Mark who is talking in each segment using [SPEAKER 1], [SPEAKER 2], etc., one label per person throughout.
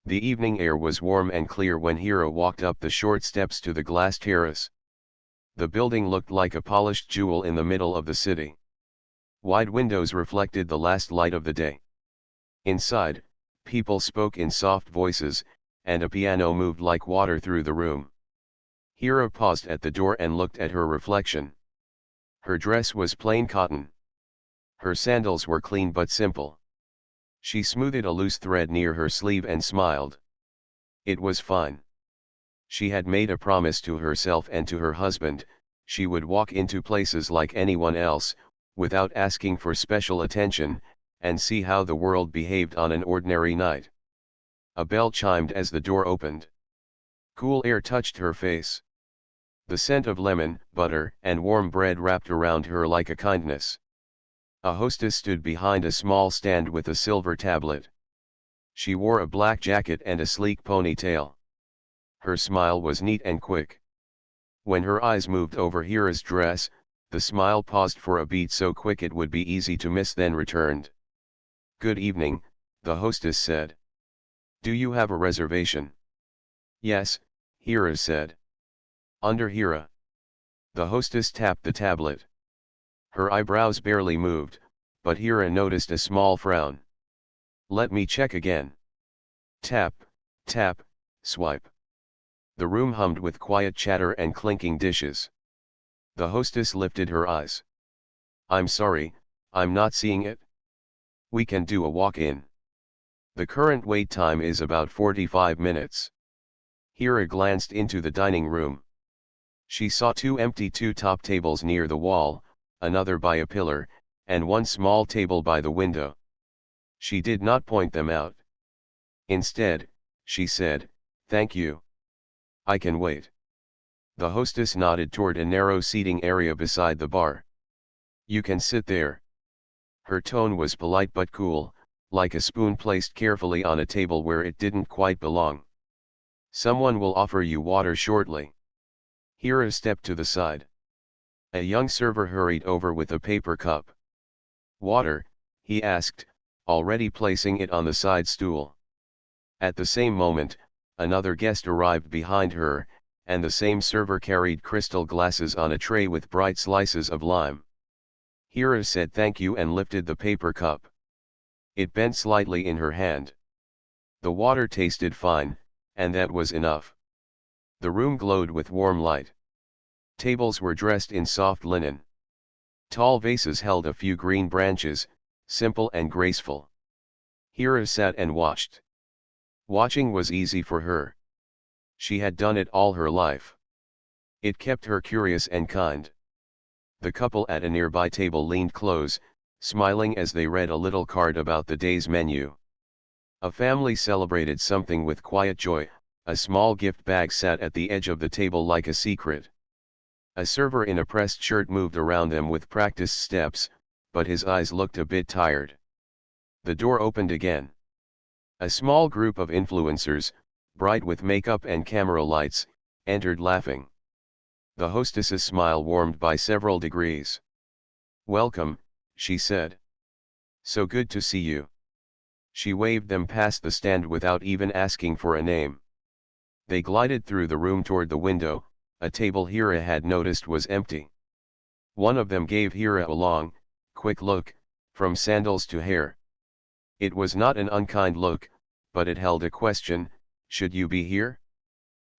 [SPEAKER 1] The evening air was warm and clear when Hira walked up the short steps to the glass terrace. The building looked like a polished jewel in the middle of the city. Wide windows reflected the last light of the day. Inside, people spoke in soft voices, and a piano moved like water through the room. Hira paused at the door and looked at her reflection. Her dress was plain cotton. Her sandals were clean but simple. She smoothed a loose thread near her sleeve and smiled. It was fine. She had made a promise to herself and to her husband: she would walk into places like anyone else, without asking for special attention, and see how the world behaved on an ordinary night. A bell chimed as the door opened. Cool air touched her face. The scent of lemon, butter, and warm bread wrapped around her like a kindness. A hostess stood behind a small stand with a silver tablet. She wore a black jacket and a sleek ponytail. Her smile was neat and quick. When her eyes moved over Hira's dress, the smile paused for a beat so quick it would be easy to miss, then returned. "Good evening," the hostess said. "Do you have a reservation?" "Yes," Hira said. "Under Hira." The hostess tapped the tablet. Her eyebrows barely moved, but Hira noticed a small frown. "Let me check again." Tap, tap, swipe. The room hummed with quiet chatter and clinking dishes. The hostess lifted her eyes. "I'm sorry, I'm not seeing it." "We can do a walk-in. The current wait time is about 45 minutes. Hira glanced into the dining room. She saw two empty two-top tables near the wall, another by a pillar, and one small table by the window. She did not point them out. Instead, she said, "Thank you. I can wait." The hostess nodded toward a narrow seating area beside the bar. "You can sit there." Her tone was polite but cool, like a spoon placed carefully on a table where it didn't quite belong. "Someone will offer you water shortly." Hira stepped to the side. A young server hurried over with a paper cup. "Water?" he asked, already placing it on the side stool. At the same moment, another guest arrived behind her, and the same server carried crystal glasses on a tray with bright slices of lime. Hira said thank you and lifted the paper cup. It bent slightly in her hand. The water tasted fine, and that was enough. The room glowed with warm light. Tables were dressed in soft linen. Tall vases held a few green branches, simple and graceful. Hira sat and watched. Watching was easy for her. She had done it all her life. It kept her curious and kind. The couple at a nearby table leaned close, smiling as they read a little card about the day's menu. A family celebrated something with quiet joy. A small gift bag sat at the edge of the table like a secret. A server in a pressed shirt moved around them with practiced steps, but his eyes looked a bit tired. The door opened again. A small group of influencers, bright with makeup and camera lights, entered laughing. The hostess's smile warmed by several degrees. "Welcome," she said. "So good to see you." She waved them past the stand without even asking for a name. They glided through the room toward the window. A table Hira had noticed was empty. One of them gave Hira a long, quick look, from sandals to hair. It was not an unkind look, but it held a question: should you be here?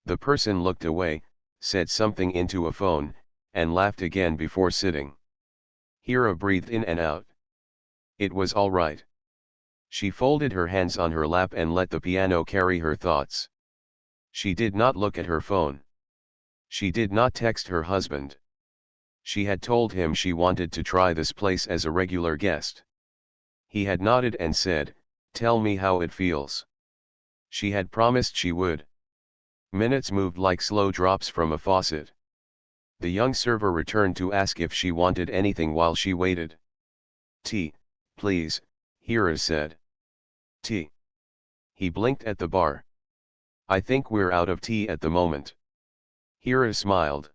[SPEAKER 1] The person looked away, said something into a phone, and laughed again before sitting. Hira breathed in and out. It was all right. She folded her hands on her lap and let the piano carry her thoughts. She did not look at her phone. She did not text her husband. She had told him she wanted to try this place as a regular guest. He had nodded and said, "Tell me how it feels." She had promised she would. Minutes moved like slow drops from a faucet. The young server returned to ask if she wanted anything while she waited. "Tea, please," Hira said. "Tea?" He blinked at the bar. "I think we're out of tea at the moment." Hira smiled.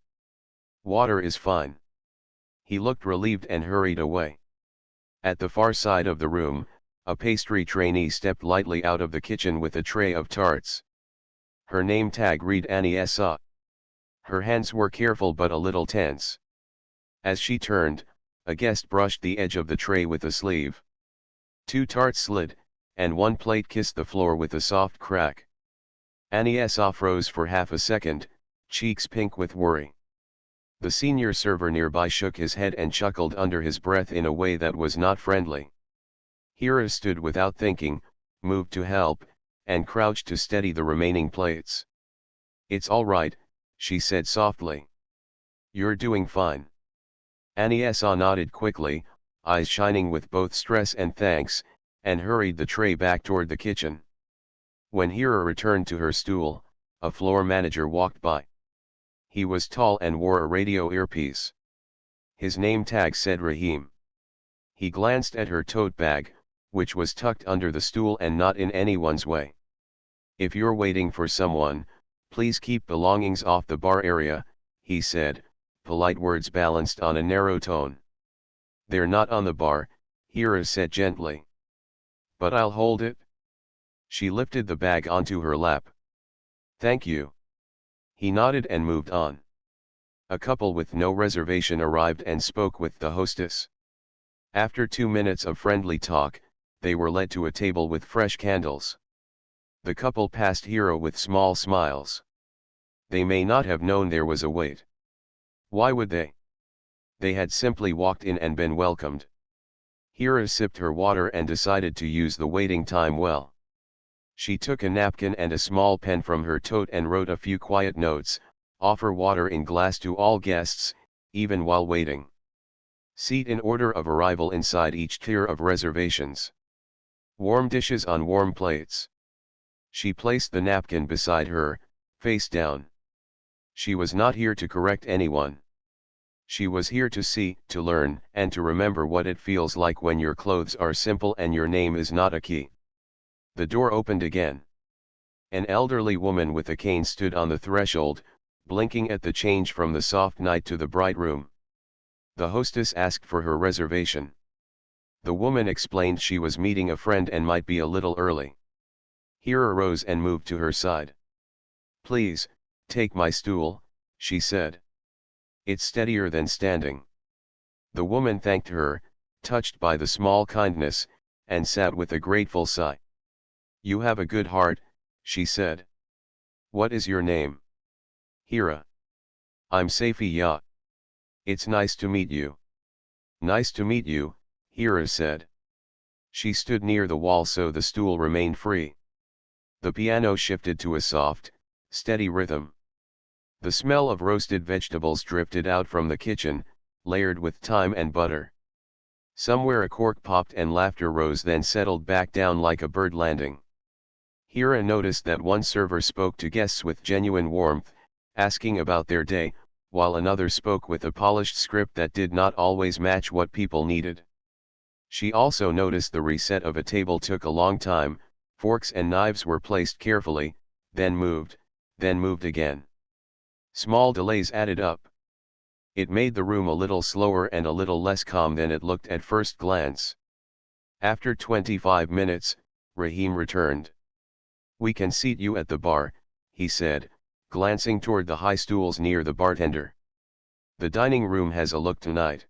[SPEAKER 1] "Water is fine." He looked relieved and hurried away. At the far side of the room, A pastry trainee stepped lightly out of the kitchen with a tray of tarts. Her name tag read Annie Sa. Her hands were careful but a little tense. As she turned, a guest brushed the edge of the tray with a sleeve. 2 tarts slid, and 1 plate kissed the floor with a soft crack. Annie Sa froze for half a second, cheeks pink with worry. The senior server nearby shook his head and chuckled under his breath in a way that was not friendly. Hira stood without thinking, moved to help, and crouched to steady the remaining plates. "It's all right," she said softly. "You're doing fine." Annie Sa nodded quickly, eyes shining with both stress and thanks, and hurried the tray back toward the kitchen. When Hira returned to her stool, a floor manager walked by. He was tall and wore a radio earpiece. His name tag said Rahim. He glanced at her tote bag, which was tucked under the stool and not in anyone's way. "If you're waiting for someone, please keep belongings off the bar area," he said, polite words balanced on a narrow tone. "They're not on the bar," Hira said gently. "But I'll hold it." She lifted the bag onto her lap. "Thank you." He nodded and moved on. A couple with no reservation arrived and spoke with the hostess. After 2 minutes of friendly talk, they were led to a table with fresh candles. The couple passed Hira with small smiles. They may not have known there was a wait. Why would they? They had simply walked in and been welcomed. Hira sipped her water and decided to use the waiting time well. She took a napkin and a small pen from her tote and wrote a few quiet notes: "Offer water in glass to all guests, even while waiting. Seat in order of arrival inside each tier of reservations. Warm dishes on warm plates." She placed the napkin beside her, face down. She was not here to correct anyone. She was here to see, to learn, and to remember what it feels like when your clothes are simple and your name is not a key. The door opened again. An elderly woman with a cane stood on the threshold, blinking at the change from the soft night to the bright room. The hostess asked for her reservation. The woman explained she was meeting a friend and might be a little early. Hira rose and moved to her side. "Please, take my stool," she said. "It's steadier than standing." The woman thanked her, touched by the small kindness, and sat with a grateful sigh. "You have a good heart," she said. "What is your name?" "Hira." "I'm Safi Ya." "It's nice to meet you." "Nice to meet you," Hira said. She stood near the wall so the stool remained free. The piano shifted to a soft, steady rhythm. The smell of roasted vegetables drifted out from the kitchen, layered with thyme and butter. Somewhere a cork popped and laughter rose, then settled back down like a bird landing. Hira noticed that one server spoke to guests with genuine warmth, asking about their day, while another spoke with a polished script that did not always match what people needed. She also noticed the reset of a table took a long time. Forks and knives were placed carefully, then moved again. Small delays added up. It made the room a little slower and a little less calm than it looked at first glance. After 25 minutes, Rahim returned. "We can seat you at the bar," he said, glancing toward the high stools near the bartender. "The dining room has a look tonight."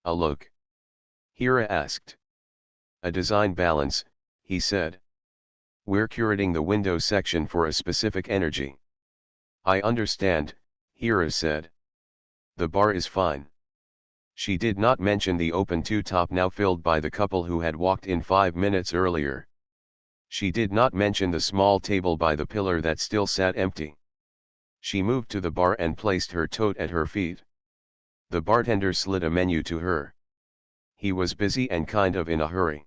[SPEAKER 1] "A look?" Hira asked. "A design balance," he said. "We're curating the window section for a specific energy." "I understand," Hira said. "The bar is fine." She did not mention the open two-top now filled by the couple who had walked in 5 minutes earlier. She did not mention the small table by the pillar that still sat empty. She moved to the bar and placed her tote at her feet. The bartender slid a menu to her. He was busy and kind of in a hurry.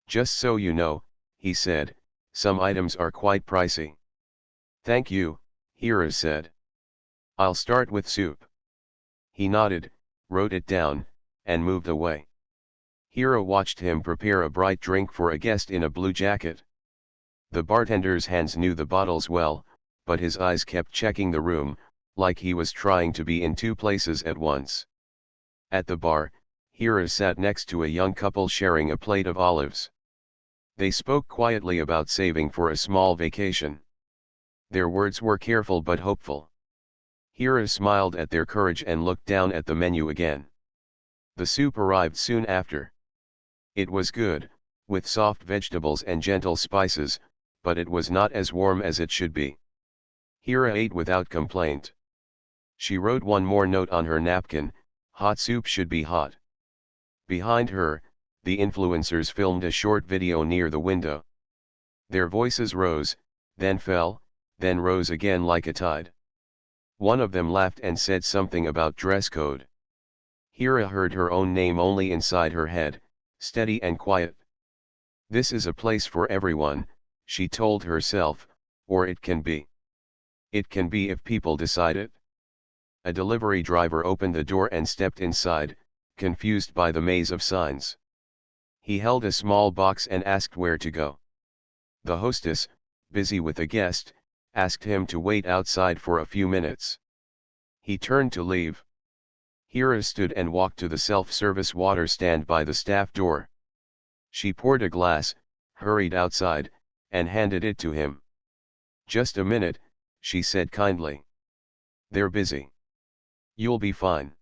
[SPEAKER 1] "Just so you know," he said, "some items are quite pricey." "Thank you," Hira said. "I'll start with soup." He nodded, wrote it down, and moved away. Hira watched him prepare a bright drink for a guest in a blue jacket. The bartender's hands knew the bottles well, but his eyes kept checking the room, like he was trying to be in 2 places at once. At the bar, Hira sat next to a young couple sharing a plate of olives. They spoke quietly about saving for a small vacation. Their words were careful but hopeful. Hira smiled at their courage and looked down at the menu again. The soup arrived soon after. It was good, with soft vegetables and gentle spices, but it was not as warm as it should be. Hira ate without complaint. She wrote one more note on her napkin: hot soup should be hot. Behind her, the influencers filmed a short video near the window. Their voices rose, then fell, then rose again like a tide. One of them laughed and said something about dress code. Hira heard her own name only inside her head, steady and quiet. This is a place for everyone, she told herself, or it can be. It can be if people decide it. A delivery driver opened the door and stepped inside, confused by the maze of signs. He held a small box and asked where to go. The hostess, busy with a guest, asked him to wait outside for a few minutes. He turned to leave. Hira stood and walked to the self-service water stand by the staff door. She poured a glass, hurried outside, and handed it to him. "Just a minute," she said kindly. "They're busy. You'll be fine."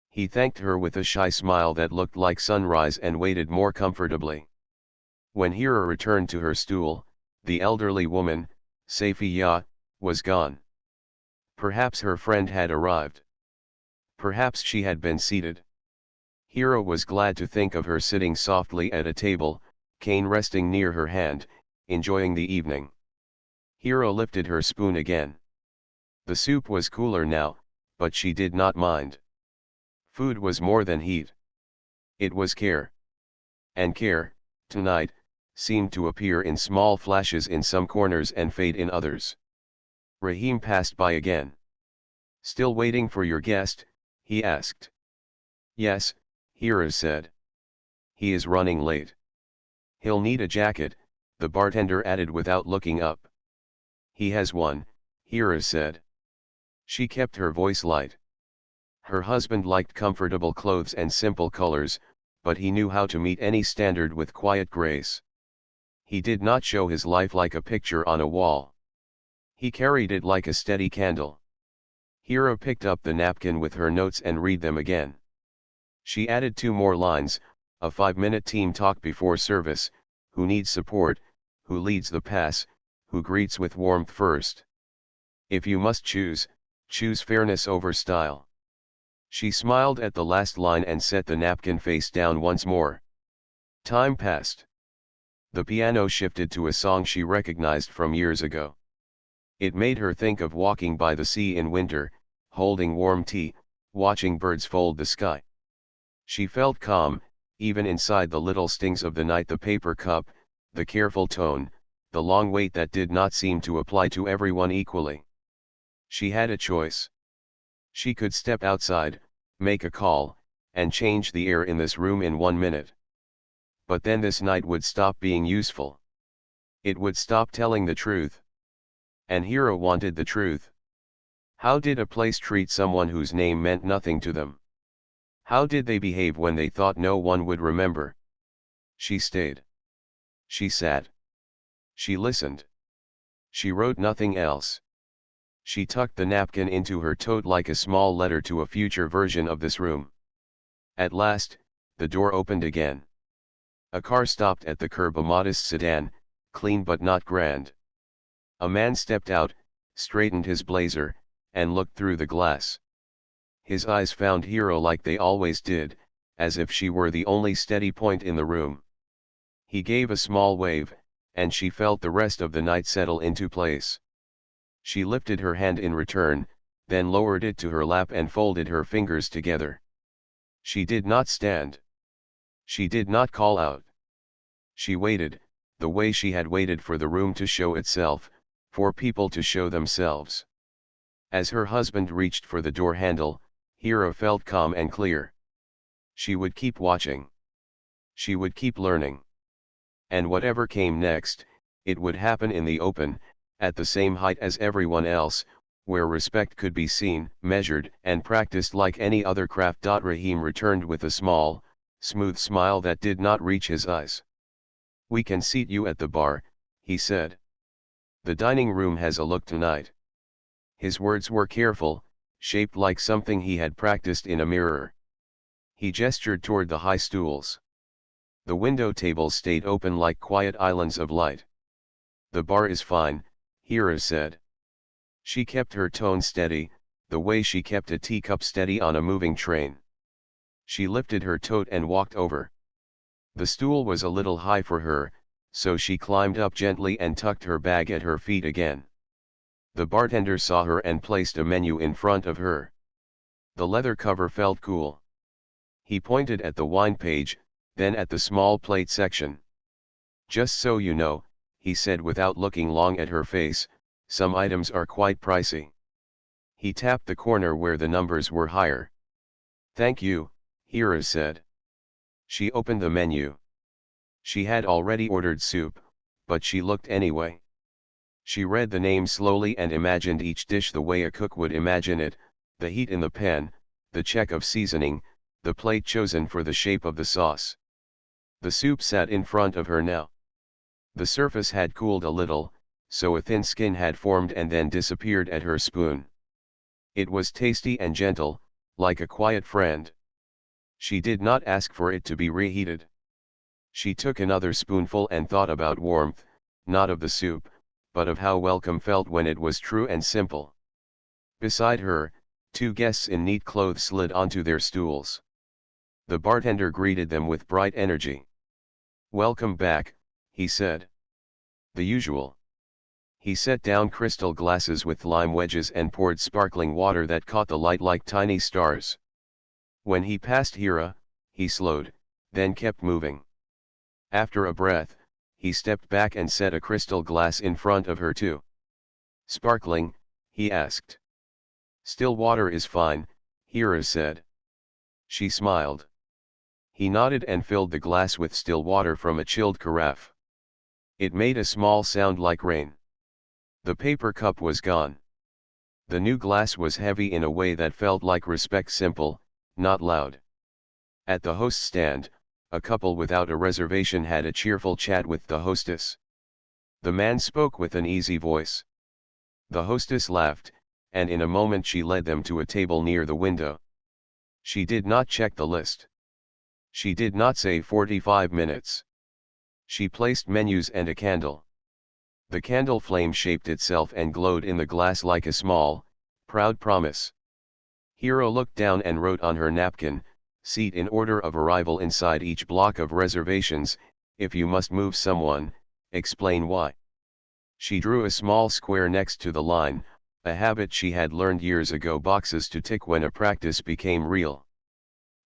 [SPEAKER 1] He thanked her with a shy smile that looked like sunrise and waited more comfortably. When Hira returned to her stool, the elderly woman, Safiya, was gone. Perhaps her friend had arrived. Perhaps she had been seated. Hira was glad to think of her sitting softly at a table, cane resting near her hand, enjoying the evening. Hira lifted her spoon again. The soup was cooler now, but she did not mind. Food was more than heat. It was care. And care, tonight, seemed to appear in small flashes in some corners and fade in others. Rahim passed by again. "Still waiting for your guest?" he asked. "Yes," Hira said. "He is running late. He'll need a jacket," the bartender added without looking up. "He has one," Hira said. She kept her voice light. Her husband liked comfortable clothes and simple colors, but he knew how to meet any standard with quiet grace. He did not show his life like a picture on a wall. He carried it like a steady candle. Hira picked up the napkin with her notes and read them again. She added 2 more lines: a 5-minute team talk before service, who needs support, who leads the pass, who greets with warmth first. If you must choose, choose fairness over style. She smiled at the last line and set the napkin face down once more. Time passed. The piano shifted to a song she recognized from years ago. It made her think of walking by the sea in winter, holding warm tea, watching birds fold the sky. She felt calm, even inside the little stings of the night: the paper cup, the careful tone, the long wait that did not seem to apply to everyone equally. She had a choice. She could step outside, make a call, and change the air in this room in 1 minute. But then this night would stop being useful. It would stop telling the truth. And Hira wanted the truth. How did a place treat someone whose name meant nothing to them? How did they behave when they thought no one would remember? She stayed. She sat. She listened. She wrote nothing else. She tucked the napkin into her tote like a small letter to a future version of this room. At last, the door opened again. A car stopped at the curb, a modest sedan, clean but not grand. A man stepped out, straightened his blazer, and looked through the glass. His eyes found Hira like they always did, as if she were the only steady point in the room. He gave a small wave, and she felt the rest of the night settle into place. She lifted her hand in return, then lowered it to her lap and folded her fingers together. She did not stand. She did not call out. She waited, the way she had waited for the room to show itself, for people to show themselves. As her husband reached for the door handle, Hira felt calm and clear. She would keep watching. She would keep learning. And whatever came next, it would happen in the open, at the same height as everyone else, where respect could be seen, measured, and practiced like any other craft. Rahim returned with a small, smooth smile that did not reach his eyes. We can seat you at the bar, he said. The dining room has a look tonight. His words were careful, shaped like something he had practiced in a mirror. He gestured toward the high stools. The window tables stayed open like quiet islands of light. The bar is fine, Hira said. She kept her tone steady, the way she kept a teacup steady on a moving train. She lifted her tote and walked over. The stool was a little high for her, so she climbed up gently and tucked her bag at her feet again. The bartender saw her and placed a menu in front of her. The leather cover felt cool. He pointed at the wine page, then at the small plate section. Just so you know, he said without looking long at her face, some items are quite pricey. He tapped the corner where the numbers were higher. Thank you, Hira said. She opened the menu. She had already ordered soup, but she looked anyway. She read the name slowly and imagined each dish the way a cook would imagine it, the heat in the pan, the check of seasoning, the plate chosen for the shape of the sauce. The soup sat in front of her now. The surface had cooled a little, so a thin skin had formed and then disappeared at her spoon. It was tasty and gentle, like a quiet friend. She did not ask for it to be reheated. She took another spoonful and thought about warmth, not of the soup, but of how welcome felt when it was true and simple. Beside her, two guests in neat clothes slid onto their stools. The bartender greeted them with bright energy. Welcome back, he said. The usual. He set down crystal glasses with lime wedges and poured sparkling water that caught the light like tiny stars. When he passed Hira, he slowed, then kept moving. After a breath, he stepped back and set a crystal glass in front of her too. Sparkling, he asked. Still water is fine, Hira said. She smiled. He nodded and filled the glass with still water from a chilled carafe. It made a small sound like rain. The paper cup was gone. The new glass was heavy in a way that felt like respect, simple, not loud. At the host stand, a couple without a reservation had a cheerful chat with the hostess. The man spoke with an easy voice. The hostess laughed, and in a moment she led them to a table near the window. She did not check the list. She did not say 45 minutes. She placed menus and a candle. The candle flame shaped itself and glowed in the glass like a small, proud promise. Hiro looked down and wrote on her napkin, seat in order of arrival inside each block of reservations. If you must move someone, explain why. She drew a small square next to the line, a habit she had learned years ago, boxes to tick when a practice became real.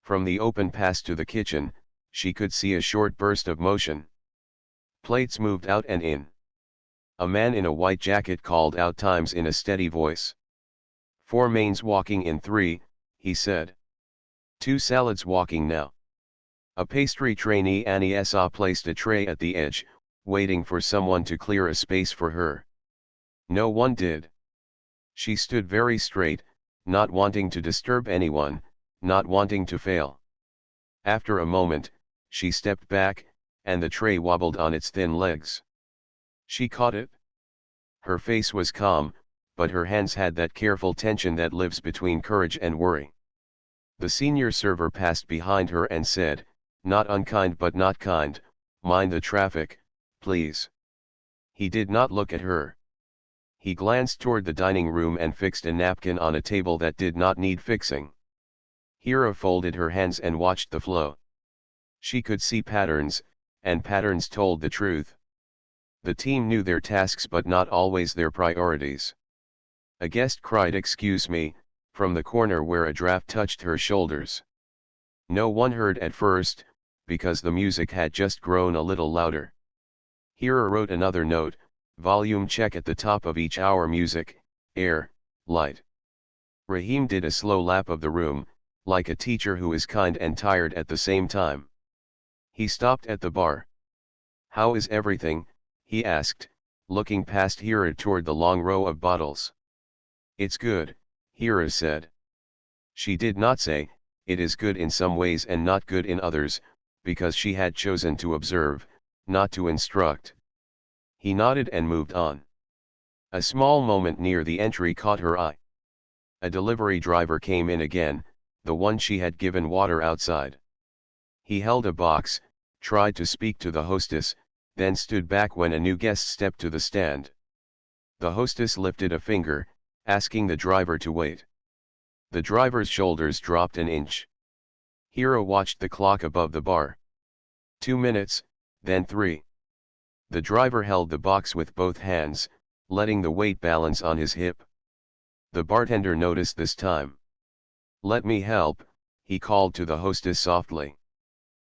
[SPEAKER 1] From the open pass to the kitchen, she could see a short burst of motion. Plates moved out and in. A man in a white jacket called out times in a steady voice. 4 mains walking in 3, he said. 2 salads walking now. A pastry trainee Annie placed a tray at the edge, waiting for someone to clear a space for her. No one did. She stood very straight, not wanting to disturb anyone, not wanting to fail. After a moment, she stepped back, and the tray wobbled on its thin legs. She caught it. Her face was calm, but her hands had that careful tension that lives between courage and worry. The senior server passed behind her and said, not unkind but not kind, mind the traffic, please. He did not look at her. He glanced toward the dining room and fixed a napkin on a table that did not need fixing. Hira folded her hands and watched the flow. She could see patterns, and patterns told the truth. The team knew their tasks but not always their priorities. A guest cried "Excuse me," from the corner where a draft touched her shoulders. No one heard at first, because the music had just grown a little louder. Hira wrote another note, volume check at the top of each hour, music, air, light. Rahim did a slow lap of the room, like a teacher who is kind and tired at the same time. He stopped at the bar. How is everything? He asked, looking past Hira toward the long row of bottles. It's good, Hira said. She did not say, it is good in some ways and not good in others, because she had chosen to observe, not to instruct. He nodded and moved on. A small moment near the entry caught her eye. A delivery driver came in again, the one she had given water outside. He held a box, tried to speak to the hostess, then stood back when a new guest stepped to the stand. The hostess lifted a finger, asking the driver to wait. The driver's shoulders dropped an inch. Hiro watched the clock above the bar. 2 minutes, then 3. The driver held the box with both hands, letting the weight balance on his hip. The bartender noticed this time. "Let me help," he called to the hostess softly.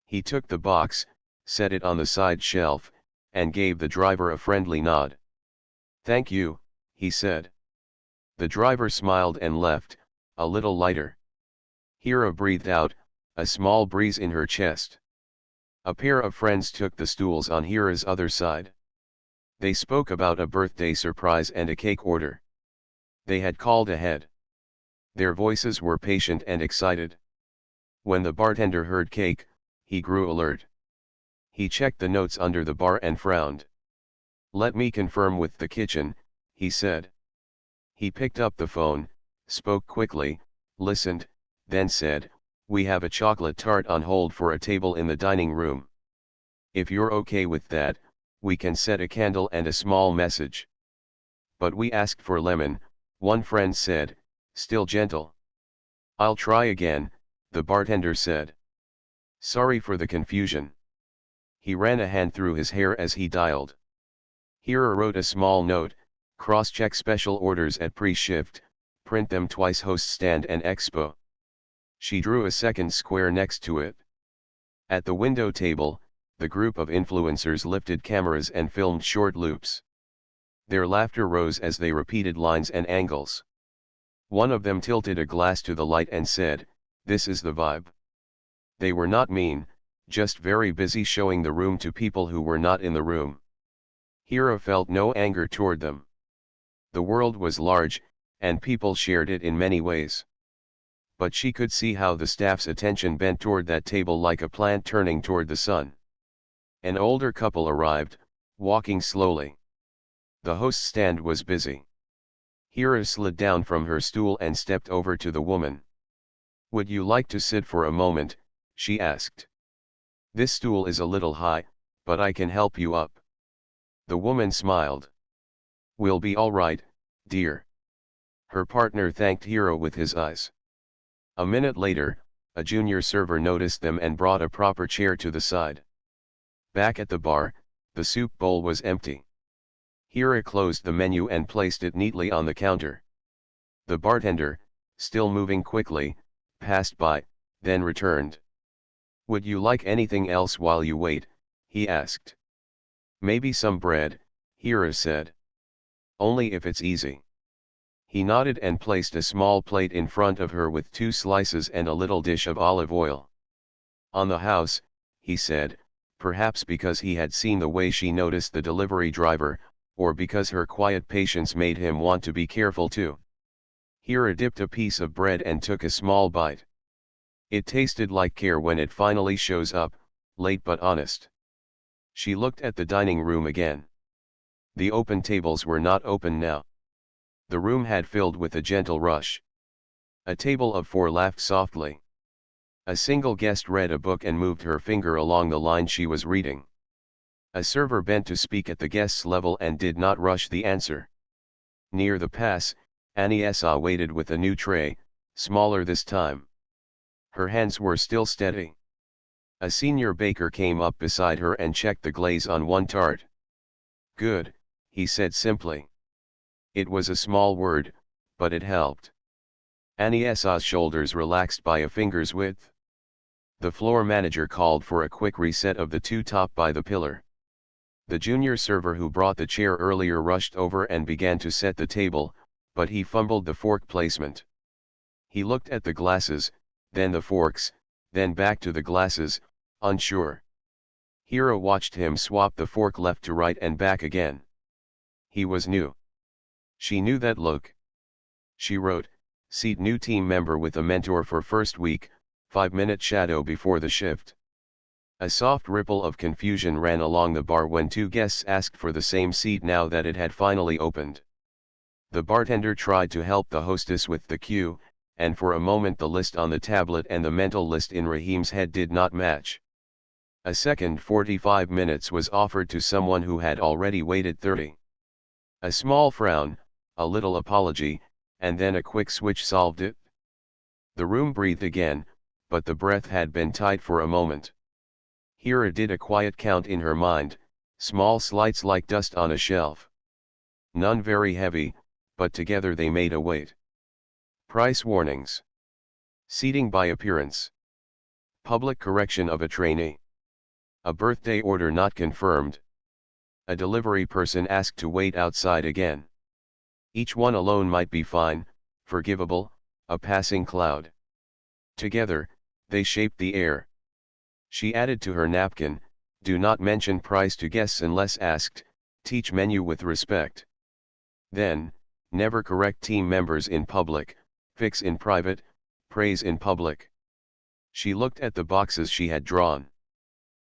[SPEAKER 1] He took the box, set it on the side shelf, and gave the driver a friendly nod. "Thank you," he said. The driver smiled and left, a little lighter. Hira breathed out, a small breeze in her chest. A pair of friends took the stools on Hira's other side. They spoke about a birthday surprise and a cake order. They had called ahead. Their voices were patient and excited. When the bartender heard cake, he grew alert. He checked the notes under the bar and frowned. "Let me confirm with the kitchen," he said. He picked up the phone, spoke quickly, listened, then said, "We have a chocolate tart on hold for a table in the dining room. If you're okay with that, we can set a candle and a small message." "But we asked for lemon," one friend said, still gentle. "I'll try again," the bartender said. "Sorry for the confusion." He ran a hand through his hair as he dialed. Hira wrote a small note, "Cross-check special orders at pre-shift, print them twice, host stand and expo." She drew a second square next to it. At the window table, the group of influencers lifted cameras and filmed short loops. Their laughter rose as they repeated lines and angles. One of them tilted a glass to the light and said, "This is the vibe." They were not mean, just very busy showing the room to people who were not in the room. Hira felt no anger toward them. The world was large, and people shared it in many ways. But she could see how the staff's attention bent toward that table like a plant turning toward the sun. An older couple arrived, walking slowly. The host's stand was busy. Hira slid down from her stool and stepped over to the woman. "Would you like to sit for a moment?" she asked. "This stool is a little high, but I can help you up." The woman smiled. "We'll be all right, dear." Her partner thanked Hira with his eyes. A minute later, a junior server noticed them and brought a proper chair to the side. Back at the bar, the soup bowl was empty. Hira closed the menu and placed it neatly on the counter. The bartender, still moving quickly, passed by, then returned. "Would you like anything else while you wait?" he asked. "Maybe some bread," Hira said. "Only if it's easy." He nodded and placed a small plate in front of her with 2 slices and a little dish of olive oil. "On the house," he said, perhaps because he had seen the way she noticed the delivery driver, or because her quiet patience made him want to be careful too. Hira dipped a piece of bread and took a small bite. It tasted like care when it finally shows up, late but honest. She looked at the dining room again. The open tables were not open now. The room had filled with a gentle rush. A table of 4 laughed softly. A single guest read a book and moved her finger along the line she was reading. A server bent to speak at the guest's level and did not rush the answer. Near the pass, Aniesa waited with a new tray, smaller this time. Her hands were still steady. A senior baker came up beside her and checked the glaze on one tart. "Good," he said simply. It was a small word, but it helped. Aniesa's shoulders relaxed by a finger's width. The floor manager called for a quick reset of the 2 top by the pillar. The junior server who brought the chair earlier rushed over and began to set the table, but he fumbled the fork placement. He looked at the glasses, then the forks, then back to the glasses, unsure. Hira watched him swap the fork left to right and back again. He was new. She knew that look. She wrote, "Seat new team member with a mentor for first week, 5-minute shadow before the shift." A soft ripple of confusion ran along the bar when two guests asked for the same seat now that it had finally opened. The bartender tried to help the hostess with the queue, and for a moment the list on the tablet and the mental list in Raheem's head did not match. A second 45 minutes was offered to someone who had already waited 30. A small frown, a little apology, and then a quick switch solved it. The room breathed again, but the breath had been tight for a moment. Hira did a quiet count in her mind, small slights like dust on a shelf. None very heavy, but together they made a weight. Price warnings. Seating by appearance. Public correction of a trainee. A birthday order not confirmed. A delivery person asked to wait outside again. Each one alone might be fine, forgivable, a passing cloud. Together, they shaped the air. She added to her napkin, do not mention price to guests unless asked, teach menu with respect. Then, never correct team members in public, fix in private, praise in public. She looked at the boxes she had drawn.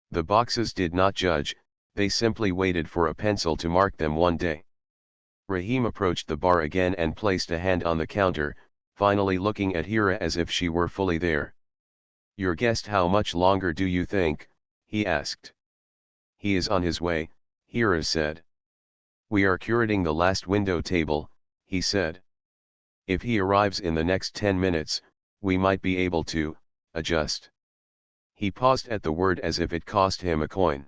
[SPEAKER 1] The boxes did not judge, they simply waited for a pencil to mark them one day. Raheem approached the bar again and placed a hand on the counter, finally looking at Hira as if she were fully there. Your guest, how much longer do you think? He asked. He is on his way, Hira said. We are curating the last window table, he said. If he arrives in the next 10 minutes, we might be able to adjust. He paused at the word as if it cost him a coin.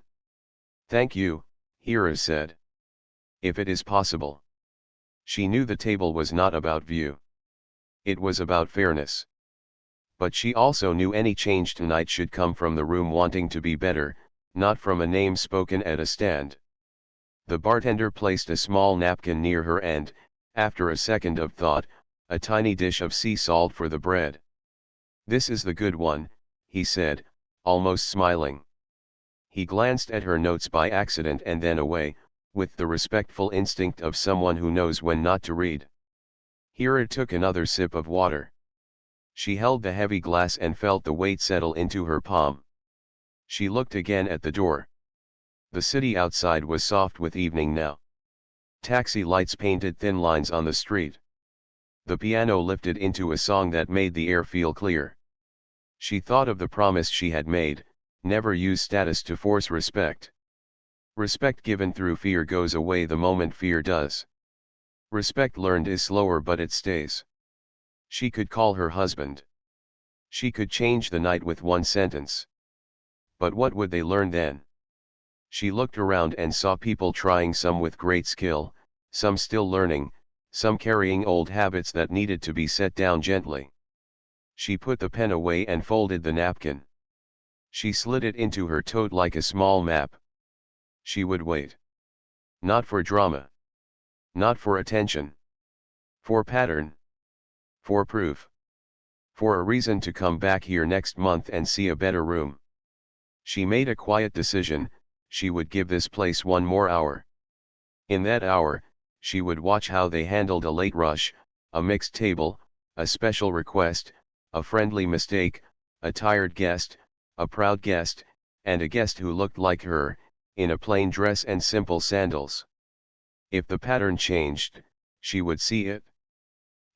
[SPEAKER 1] Thank you, Hira said. If it is possible. She knew the table was not about view. It was about fairness. But she also knew any change tonight should come from the room wanting to be better, not from a name spoken at a stand. The bartender placed a small napkin near her and, after a second of thought, a tiny dish of sea salt for the bread. This is the good one, he said, almost smiling. He glanced at her notes by accident and then away, with the respectful instinct of someone who knows when not to read. Hira took another sip of water. She held the heavy glass and felt the weight settle into her palm. She looked again at the door. The city outside was soft with evening now. Taxi lights painted thin lines on the street. The piano lifted into a song that made the air feel clear. She thought of the promise she had made, never use status to force respect. Respect given through fear goes away the moment fear does. Respect learned is slower but it stays. She could call her husband. She could change the night with one sentence. But what would they learn then? She looked around and saw people trying, some with great skill, some still learning, some carrying old habits that needed to be set down gently. She put the pen away and folded the napkin. She slid it into her tote like a small map. She would wait. Not for drama. Not for attention. For pattern. For proof. For a reason to come back here next month and see a better room. She made a quiet decision, she would give this place one more hour. In that hour, she would watch how they handled a late rush, a mixed table, a special request, a friendly mistake, a tired guest, a proud guest, and a guest who looked like her, in a plain dress and simple sandals. If the pattern changed, she would see it.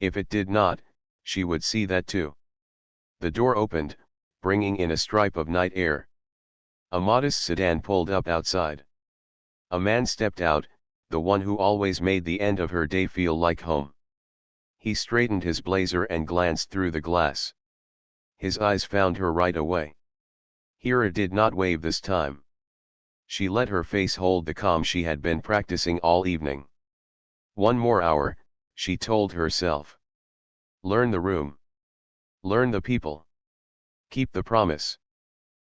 [SPEAKER 1] If it did not, she would see that too. The door opened, bringing in a stripe of night air. A modest sedan pulled up outside. A man stepped out, the one who always made the end of her day feel like home. He straightened his blazer and glanced through the glass. His eyes found her right away. Hira did not wave this time. She let her face hold the calm she had been practicing all evening. One more hour, she told herself. Learn the room. Learn the people. Keep the promise.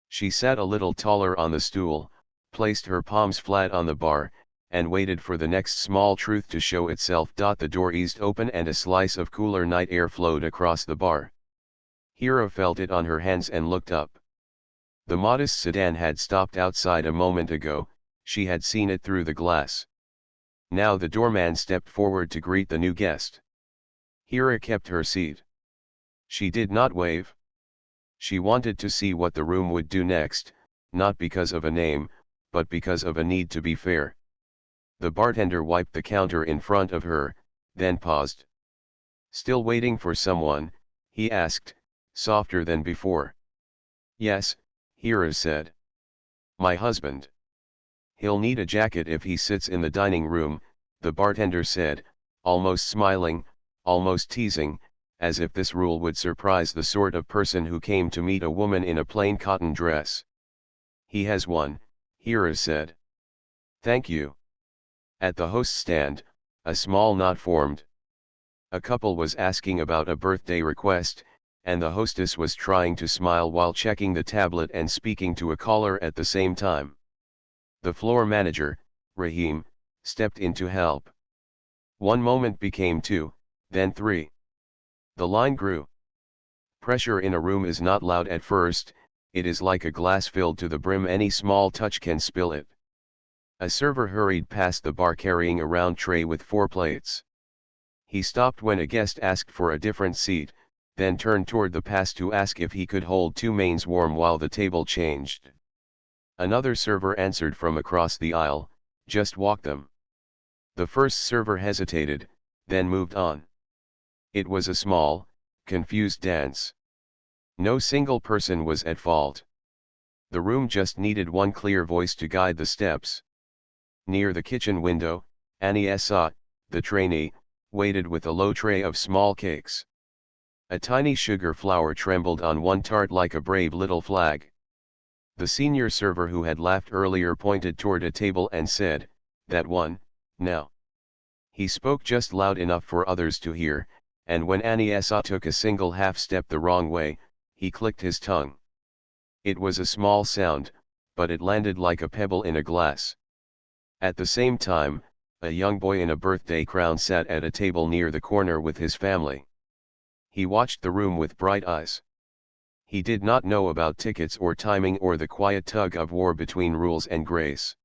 [SPEAKER 1] She sat a little taller on the stool, placed her palms flat on the bar, and waited for the next small truth to show itself. The door eased open and a slice of cooler night air flowed across the bar. Hira felt it on her hands and looked up. The modest sedan had stopped outside a moment ago, she had seen it through the glass. Now the doorman stepped forward to greet the new guest. Hira kept her seat. She did not wave. She wanted to see what the room would do next, not because of a name, but because of a need to be fair. The bartender wiped the counter in front of her, then paused. Still waiting for someone, he asked, softer than before. Yes, Hira said. My husband. He'll need a jacket if he sits in the dining room, the bartender said, almost smiling, almost teasing, as if this rule would surprise the sort of person who came to meet a woman in a plain cotton dress. He has one, Hira said. Thank you. At the host's stand, a small knot formed. A couple was asking about a birthday request, and the hostess was trying to smile while checking the tablet and speaking to a caller at the same time. The floor manager, Rahim, stepped in to help. One moment became two, then three. The line grew. Pressure in a room is not loud at first, it is like a glass filled to the brim, any small touch can spill it. A server hurried past the bar carrying a round tray with 4 plates. He stopped when a guest asked for a different seat, then turned toward the pass to ask if he could hold 2 mains warm while the table changed. Another server answered from across the aisle, just walk them. The first server hesitated, then moved on. It was a small, confused dance. No single person was at fault. The room just needed one clear voice to guide the steps. Near the kitchen window, Aniessa, the trainee, waited with a low tray of small cakes. A tiny sugar flower trembled on one tart like a brave little flag. The senior server who had laughed earlier pointed toward a table and said, that one, now. He spoke just loud enough for others to hear, and when Aniessa took a single half step the wrong way, he clicked his tongue. It was a small sound, but it landed like a pebble in a glass. At the same time, a young boy in a birthday crown sat at a table near the corner with his family. He watched the room with bright eyes. He did not know about tickets or timing or the quiet tug of war between rules and grace.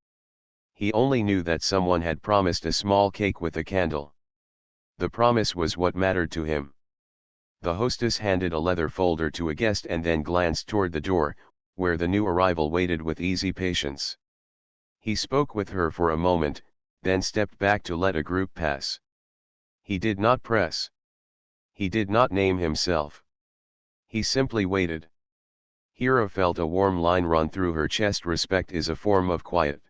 [SPEAKER 1] He only knew that someone had promised a small cake with a candle. The promise was what mattered to him. The hostess handed a leather folder to a guest and then glanced toward the door, where the new arrival waited with easy patience. He spoke with her for a moment, then stepped back to let a group pass. He did not press. He did not name himself. He simply waited. Hira felt a warm line run through her chest. Respect is a form of quiet.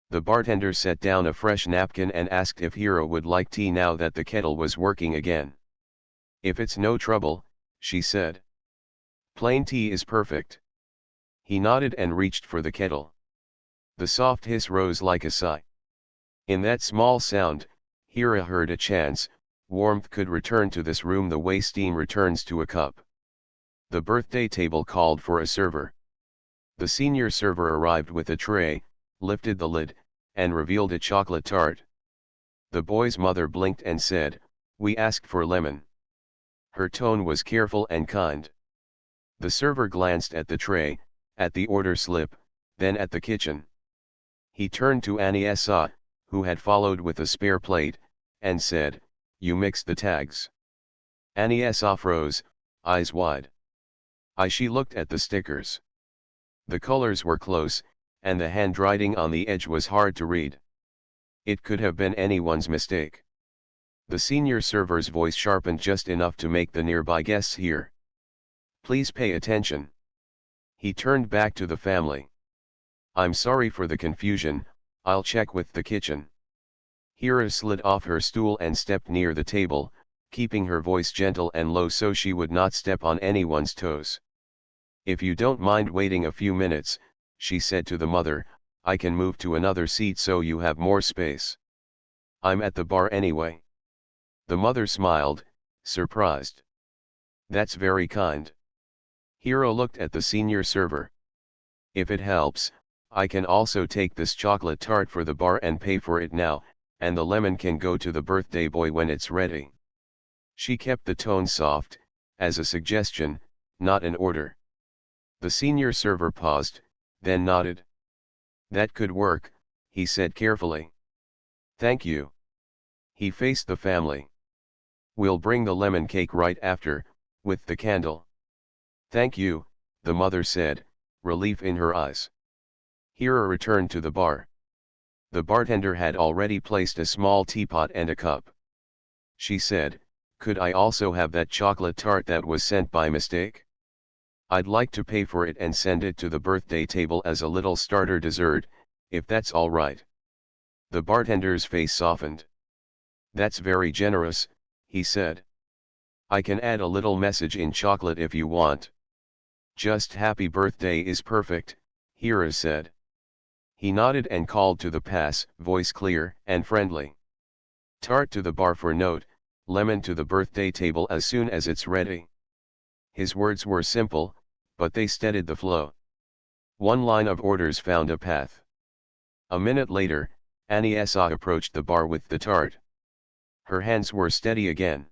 [SPEAKER 1] The bartender set down a fresh napkin and asked if Hira would like tea now that the kettle was working again. If it's no trouble, she said. Plain tea is perfect. He nodded and reached for the kettle. The soft hiss rose like a sigh. In that small sound, Hira heard a chance, warmth could return to this room the way steam returns to a cup. The birthday table called for a server. The senior server arrived with a tray, lifted the lid, and revealed a chocolate tart. The boy's mother blinked and said, "We asked for lemon." Her tone was careful and kind. The server glanced at the tray, at the order slip, then at the kitchen. He turned to Aniessa, who had followed with a spare plate, and said, "You mixed the tags." Aniessa froze, eyes wide. She looked at the stickers. The colors were close, and the handwriting on the edge was hard to read. It could have been anyone's mistake. The senior server's voice sharpened just enough to make the nearby guests hear. "Please pay attention." He turned back to the family. "I'm sorry for the confusion, I'll check with the kitchen." Hira slid off her stool and stepped near the table, keeping her voice gentle and low so she would not step on anyone's toes. "If you don't mind waiting a few minutes," she said to the mother, "I can move to another seat so you have more space. I'm at the bar anyway." The mother smiled, surprised. "That's very kind." Hiro looked at the senior server. "If it helps, I can also take this chocolate tart for the bar and pay for it now, and the lemon can go to the birthday boy when it's ready." She kept the tone soft, as a suggestion, not an order. The senior server paused, then nodded. "That could work," he said carefully. "Thank you." He faced the family. "We'll bring the lemon cake right after, with the candle." "Thank you," the mother said, relief in her eyes. Hira returned to the bar. The bartender had already placed a small teapot and a cup. She said, "Could I also have that chocolate tart that was sent by mistake? I'd like to pay for it and send it to the birthday table as a little starter dessert, if that's all right." The bartender's face softened. "That's very generous," he said. "I can add a little message in chocolate if you want." "Just happy birthday is perfect," Hira said. He nodded and called to the pass, voice clear and friendly. "Tart to the bar for note, lemon to the birthday table as soon as it's ready." His words were simple, but they steadied the flow. One line of orders found a path. A minute later, Aniesa approached the bar with the tart. Her hands were steady again.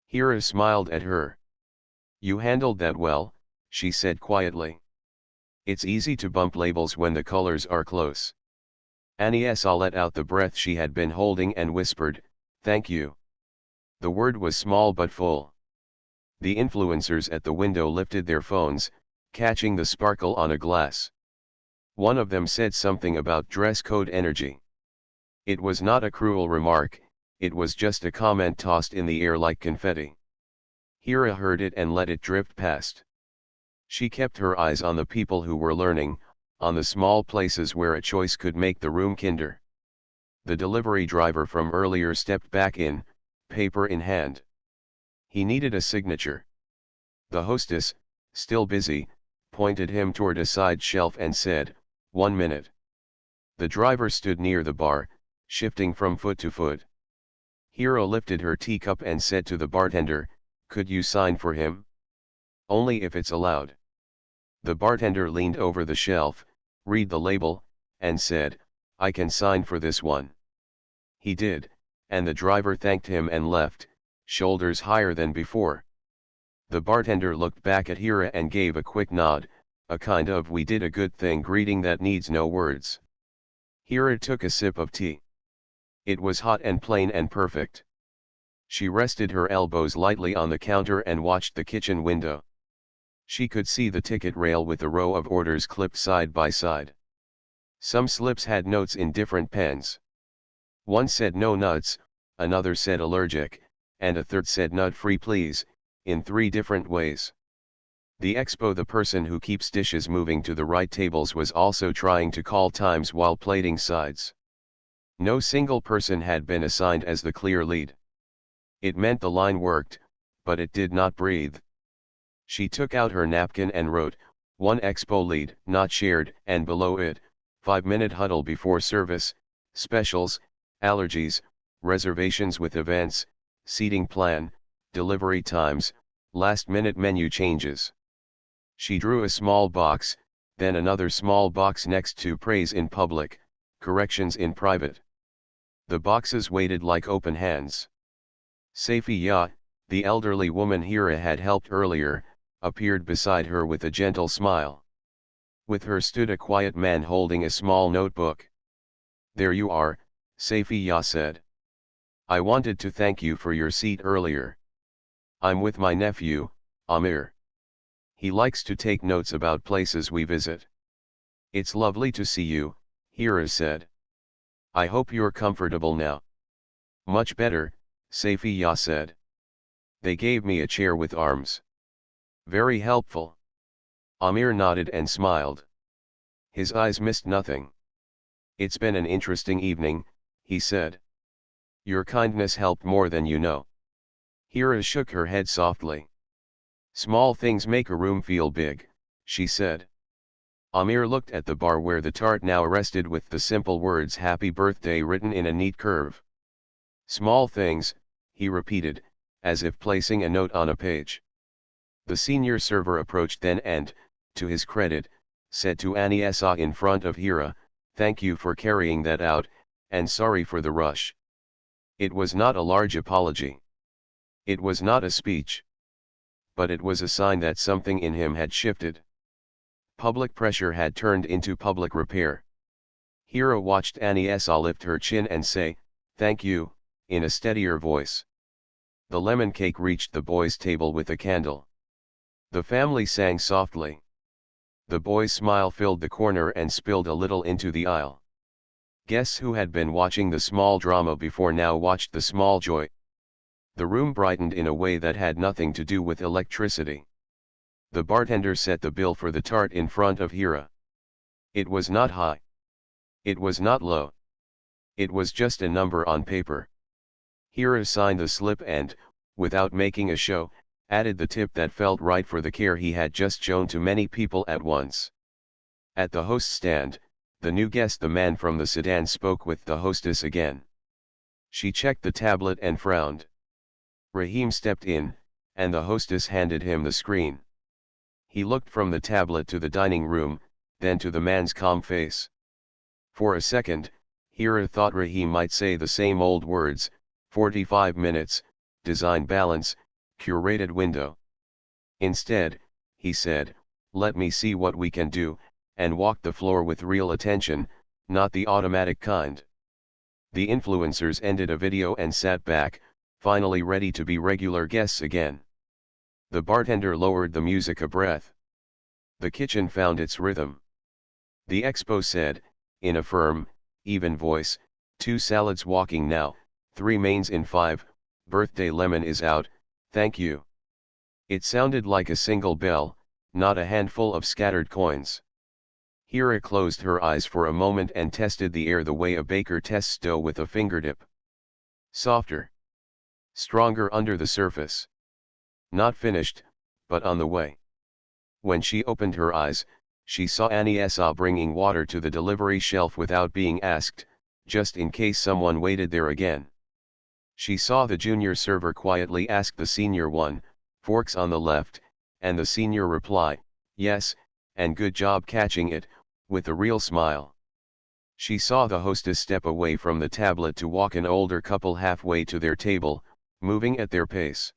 [SPEAKER 1] Hira smiled at her. "You handled that well," she said quietly. "It's easy to bump labels when the colors are close." Aniesa let out the breath she had been holding and whispered, "Thank you." The word was small but full. The influencers at the window lifted their phones, catching the sparkle on a glass. One of them said something about dress code energy. It was not a cruel remark, it was just a comment tossed in the air like confetti. Hira heard it and let it drift past. She kept her eyes on the people who were learning, on the small places where a choice could make the room kinder. The delivery driver from earlier stepped back in, paper in hand. He needed a signature. The hostess, still busy, pointed him toward a side shelf and said, "1 minute." The driver stood near the bar, shifting from foot to foot. Hira lifted her teacup and said to the bartender, "Could you sign for him?" "Only if it's allowed." The bartender leaned over the shelf, read the label, and said, "I can sign for this one." He did, and the driver thanked him and left, shoulders higher than before. The bartender looked back at Hira and gave a quick nod, a kind of "we did a good thing" greeting that needs no words. Hira took a sip of tea. It was hot and plain and perfect. She rested her elbows lightly on the counter and watched the kitchen window. She could see the ticket rail with a row of orders clipped side by side. Some slips had notes in different pens. One said "no nuts," another said "allergic," and a third said "nut-free please," in 3 different ways. The person who keeps dishes moving to the right tables was also trying to call times while plating sides. No single person had been assigned as the clear lead. It meant the line worked, but it did not breathe. She took out her napkin and wrote, "1 expo lead, not shared," and below it, 5-minute huddle before service, specials, allergies, reservations with events, seating plan, delivery times, last-minute menu changes. She drew a small box, then another small box next to praise in public, corrections in private. The boxes waited like open hands. Safiya, the elderly woman Hira had helped earlier, appeared beside her with a gentle smile. With her stood a quiet man holding a small notebook. "There you are," Safiya said. "I wanted to thank you for your seat earlier. I'm with my nephew, Amir. He likes to take notes about places we visit." "It's lovely to see you," Hira said. "I hope you're comfortable now." "Much better," Safiya said. "They gave me a chair with arms. Very helpful." Amir nodded and smiled. His eyes missed nothing. "It's been an interesting evening," he said. "Your kindness helped more than you know." Hira shook her head softly. "Small things make a room feel big," she said. Amir looked at the bar where the tart now rested with the simple words "Happy Birthday" written in a neat curve. "Small things," he repeated, as if placing a note on a page. The senior server approached then and, to his credit, said to Aniesa in front of Hira, "Thank you for carrying that out, and sorry for the rush." It was not a large apology. It was not a speech. But it was a sign that something in him had shifted. Public pressure had turned into public repair. Hira watched Aniesa lift her chin and say, "Thank you," in a steadier voice. The lemon cake reached the boys' table with a candle. The family sang softly. The boy's smile filled the corner and spilled a little into the aisle. Guests who had been watching the small drama before now watched the small joy. The room brightened in a way that had nothing to do with electricity. The bartender set the bill for the tart in front of Hira. It was not high. It was not low. It was just a number on paper. Hira signed the slip and, without making a show, added the tip that felt right for the care he had just shown to many people at once. At the host stand, the new guest, the man from the sedan, spoke with the hostess again. She checked the tablet and frowned. Rahim stepped in, and the hostess handed him the screen. He looked from the tablet to the dining room, then to the man's calm face. For a second, Hira thought Rahim might say the same old words: 45 minutes, design balance, curated window. Instead, he said, "Let me see what we can do," and walked the floor with real attention, not the automatic kind. The influencers ended a video and sat back, finally ready to be regular guests again. The bartender lowered the music a breath. The kitchen found its rhythm. The expo said, in a firm, even voice, 2 salads walking now, 3 mains in 5, birthday lemon is out, thank you. It sounded like a single bell, not a handful of scattered coins. Hira closed her eyes for a moment and tested the air the way a baker tests dough with a fingertip. Softer. Stronger under the surface. Not finished, but on the way. When she opened her eyes, she saw Aniesa bringing water to the delivery shelf without being asked, just in case someone waited there again. She saw the junior server quietly ask the senior one, "Forks on the left," and the senior reply, "Yes, and good job catching it," with a real smile. She saw the hostess step away from the tablet to walk an older couple halfway to their table, moving at their pace.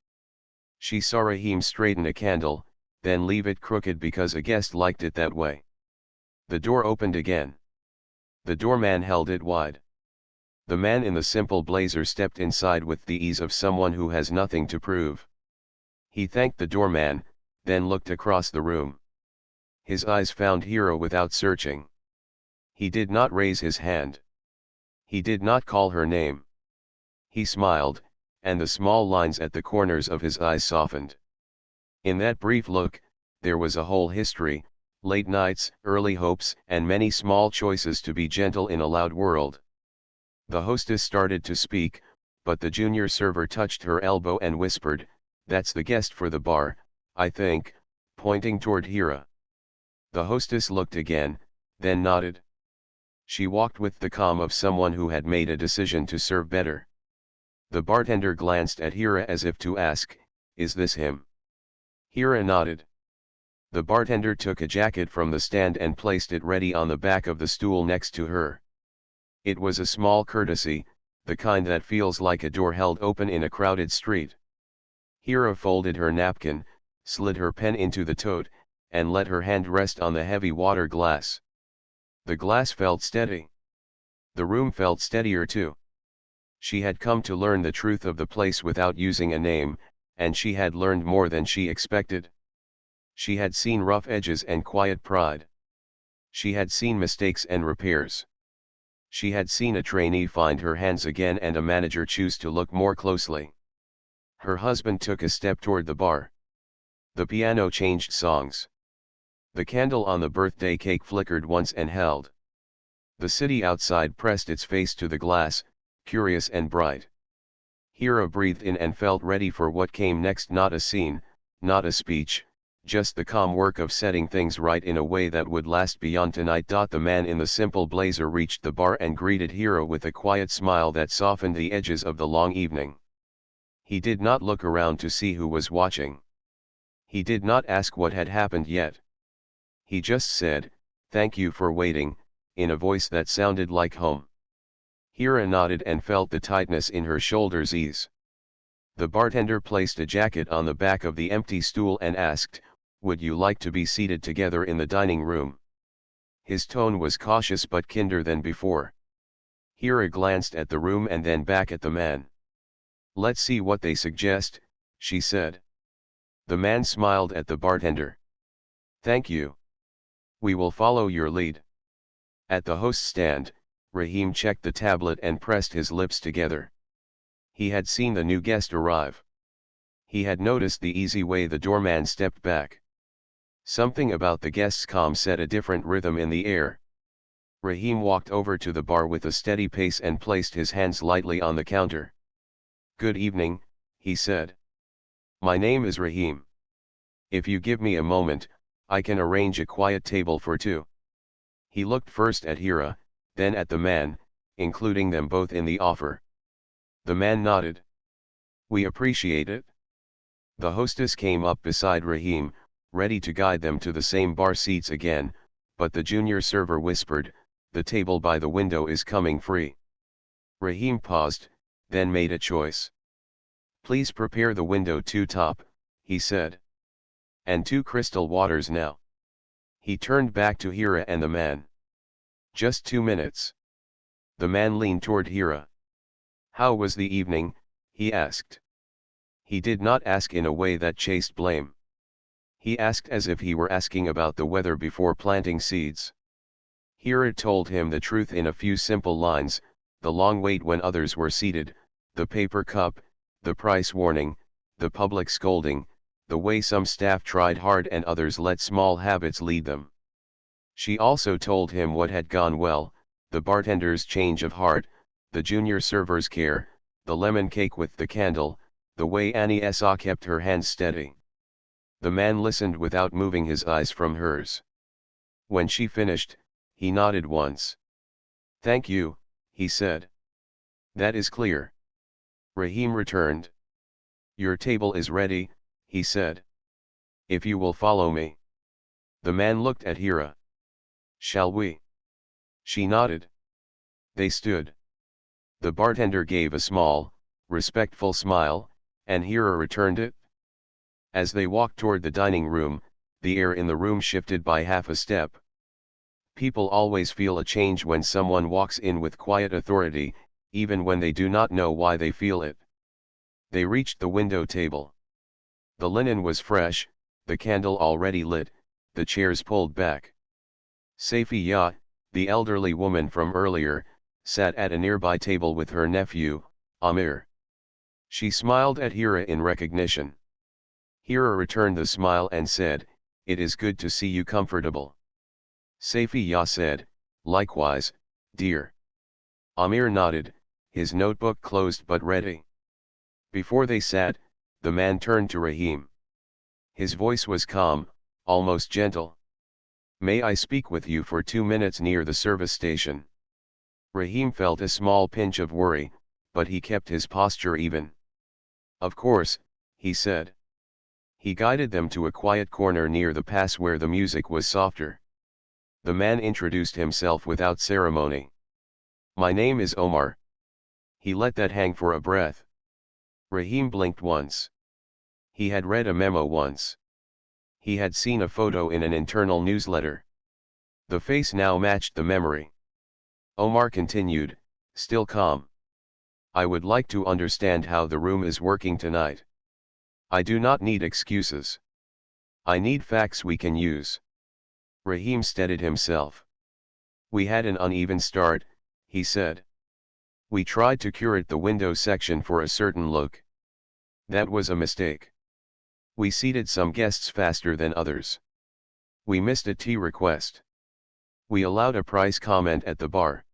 [SPEAKER 1] She saw Rahim straighten a candle, then leave it crooked because a guest liked it that way. The door opened again. The doorman held it wide. The man in the simple blazer stepped inside with the ease of someone who has nothing to prove. He thanked the doorman, then looked across the room. His eyes found Hira without searching. He did not raise his hand. He did not call her name. He smiled, and the small lines at the corners of his eyes softened. In that brief look, there was a whole history, late nights, early hopes, and many small choices to be gentle in a loud world. The hostess started to speak, but the junior server touched her elbow and whispered, "That's the guest for the bar, I think," pointing toward Hira. The hostess looked again, then nodded. She walked with the calm of someone who had made a decision to serve better. The bartender glanced at Hira as if to ask, "Is this him?" Hira nodded. The bartender took a jacket from the stand and placed it ready on the back of the stool next to her. It was a small courtesy, the kind that feels like a door held open in a crowded street. Hira folded her napkin, slid her pen into the tote, and let her hand rest on the heavy water glass. The glass felt steady. The room felt steadier too. She had come to learn the truth of the place without using a name, and she had learned more than she expected. She had seen rough edges and quiet pride. She had seen mistakes and repairs. She had seen a trainee find her hands again and a manager choose to look more closely. Her husband took a step toward the bar. The piano changed songs. The candle on the birthday cake flickered once and held. The city outside pressed its face to the glass, curious and bright. Hira breathed in and felt ready for what came next. Not a scene, not a speech, just the calm work of setting things right in a way that would last beyond tonight. The man in the simple blazer reached the bar and greeted Hira with a quiet smile that softened the edges of the long evening. He did not look around to see who was watching. He did not ask what had happened yet. He just said, "Thank you for waiting," in a voice that sounded like home. Hira nodded and felt the tightness in her shoulders ease. The bartender placed a jacket on the back of the empty stool and asked, "Would you like to be seated together in the dining room?" His tone was cautious but kinder than before. Hira glanced at the room and then back at the man. "Let's see what they suggest," she said. The man smiled at the bartender. "Thank you." We will follow your lead. At the host stand, Rahim checked the tablet and pressed his lips together. He had seen the new guest arrive. He had noticed the easy way the doorman stepped back. Something about the guest's calm set a different rhythm in the air. Rahim walked over to the bar with a steady pace and placed his hands lightly on the counter. "Good evening," he said. "My name is Rahim. If you give me a moment, I can arrange a quiet table for two." He looked first at Hira, then at the man, including them both in the offer. The man nodded. "We appreciate it." The hostess came up beside Rahim, ready to guide them to the same bar seats again, but the junior server whispered, "The table by the window is coming free." Rahim paused, then made a choice. "Please prepare the window two top," he said. "And 2 crystal waters now." He turned back to Hira and the man. "Just 2 minutes." The man leaned toward Hira. "How was the evening?" he asked. He did not ask in a way that chased blame. He asked as if he were asking about the weather before planting seeds. Hira told him the truth in a few simple lines: the long wait when others were seated, the paper cup, the price warning, the public scolding, the way some staff tried hard and others let small habits lead them. She also told him what had gone well: the bartender's change of heart, the junior server's care, the lemon cake with the candle, the way Annie saw kept her hands steady. The man listened without moving his eyes from hers. When she finished, he nodded once. "Thank you," he said. "That is clear." Rahim returned. "Your table is ready," he said. "If you will follow me." The man looked at Hira. "Shall we?" She nodded. They stood. The bartender gave a small, respectful smile, and Hira returned it. As they walked toward the dining room, the air in the room shifted by half a step. People always feel a change when someone walks in with quiet authority, even when they do not know why they feel it. They reached the window table. The linen was fresh, the candle already lit, the chairs pulled back. Safiya, the elderly woman from earlier, sat at a nearby table with her nephew, Amir. She smiled at Hira in recognition. Hira returned the smile and said, "It is good to see you comfortable." Safiya said, "Likewise, dear." Amir nodded, his notebook closed but ready. Before they sat, the man turned to Rahim. His voice was calm, almost gentle. "May I speak with you for 2 minutes near the service station?" Rahim felt a small pinch of worry, but he kept his posture even. "Of course," he said. He guided them to a quiet corner near the pass where the music was softer. The man introduced himself without ceremony. "My name is Omar." He let that hang for a breath. Rahim blinked once. He had read a memo once. He had seen a photo in an internal newsletter. The face now matched the memory. Omar continued, still calm. "I would like to understand how the room is working tonight. I do not need excuses. I need facts we can use." Rahim steadied himself. "We had an uneven start," he said. "We tried to curate the window section for a certain look. That was a mistake. We seated some guests faster than others. We missed a tea request. We allowed a price comment at the bar.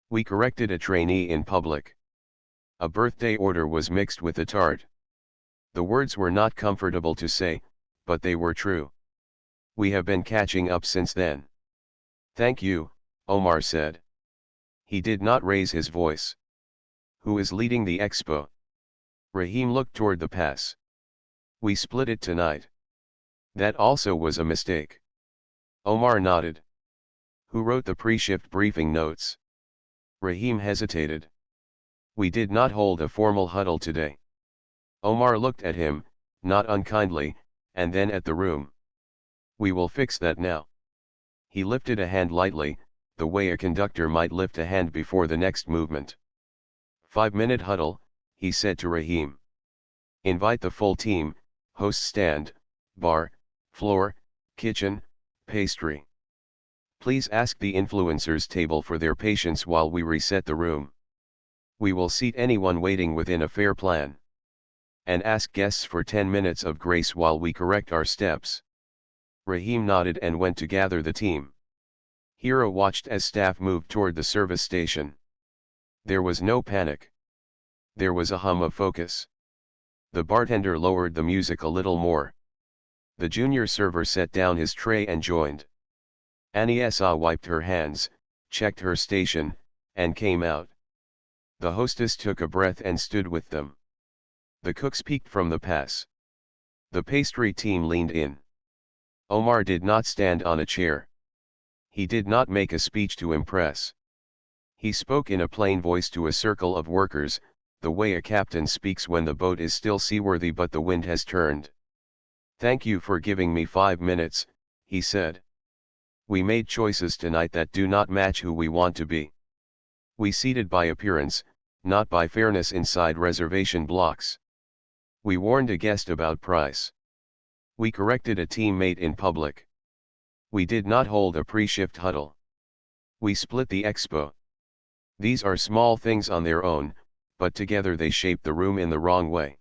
[SPEAKER 1] We corrected a trainee in public. A birthday order was mixed with a tart." The words were not comfortable to say, but they were true. "We have been catching up since then." "Thank you," Omar said. He did not raise his voice. "Who is leading the expo?" Rahim looked toward the pass. "We split it tonight." "That also was a mistake." Omar nodded. "Who wrote the pre-shift briefing notes?" Rahim hesitated. "We did not hold a formal huddle today." Omar looked at him, not unkindly, and then at the room. "We will fix that now." He lifted a hand lightly, the way a conductor might lift a hand before the next movement. 5-minute huddle, he said to Rahim. "Invite the full team, host stand, bar, floor, kitchen, pastry." Please ask the influencers table for their patience while we reset the room. We will seat anyone waiting within a fair plan. And ask guests for 10 minutes of grace while we correct our steps. Rahim nodded and went to gather the team. Hira watched as staff moved toward the service station. There was no panic. There was a hum of focus. The bartender lowered the music a little more. The junior server set down his tray and joined. Aniessa wiped her hands, checked her station, and came out. The hostess took a breath and stood with them. The cooks peeked from the pass. The pastry team leaned in. Omar did not stand on a chair. He did not make a speech to impress. He spoke in a plain voice to a circle of workers, the way a captain speaks when the boat is still seaworthy but the wind has turned. "Thank you for giving me 5 minutes," he said. "We made choices tonight that do not match who we want to be. We seated by appearance, not by fairness inside reservation blocks. We warned a guest about price. We corrected a teammate in public. We did not hold a pre-shift huddle. We split the expo. These are small things on their own, but together they shape the room in the wrong way."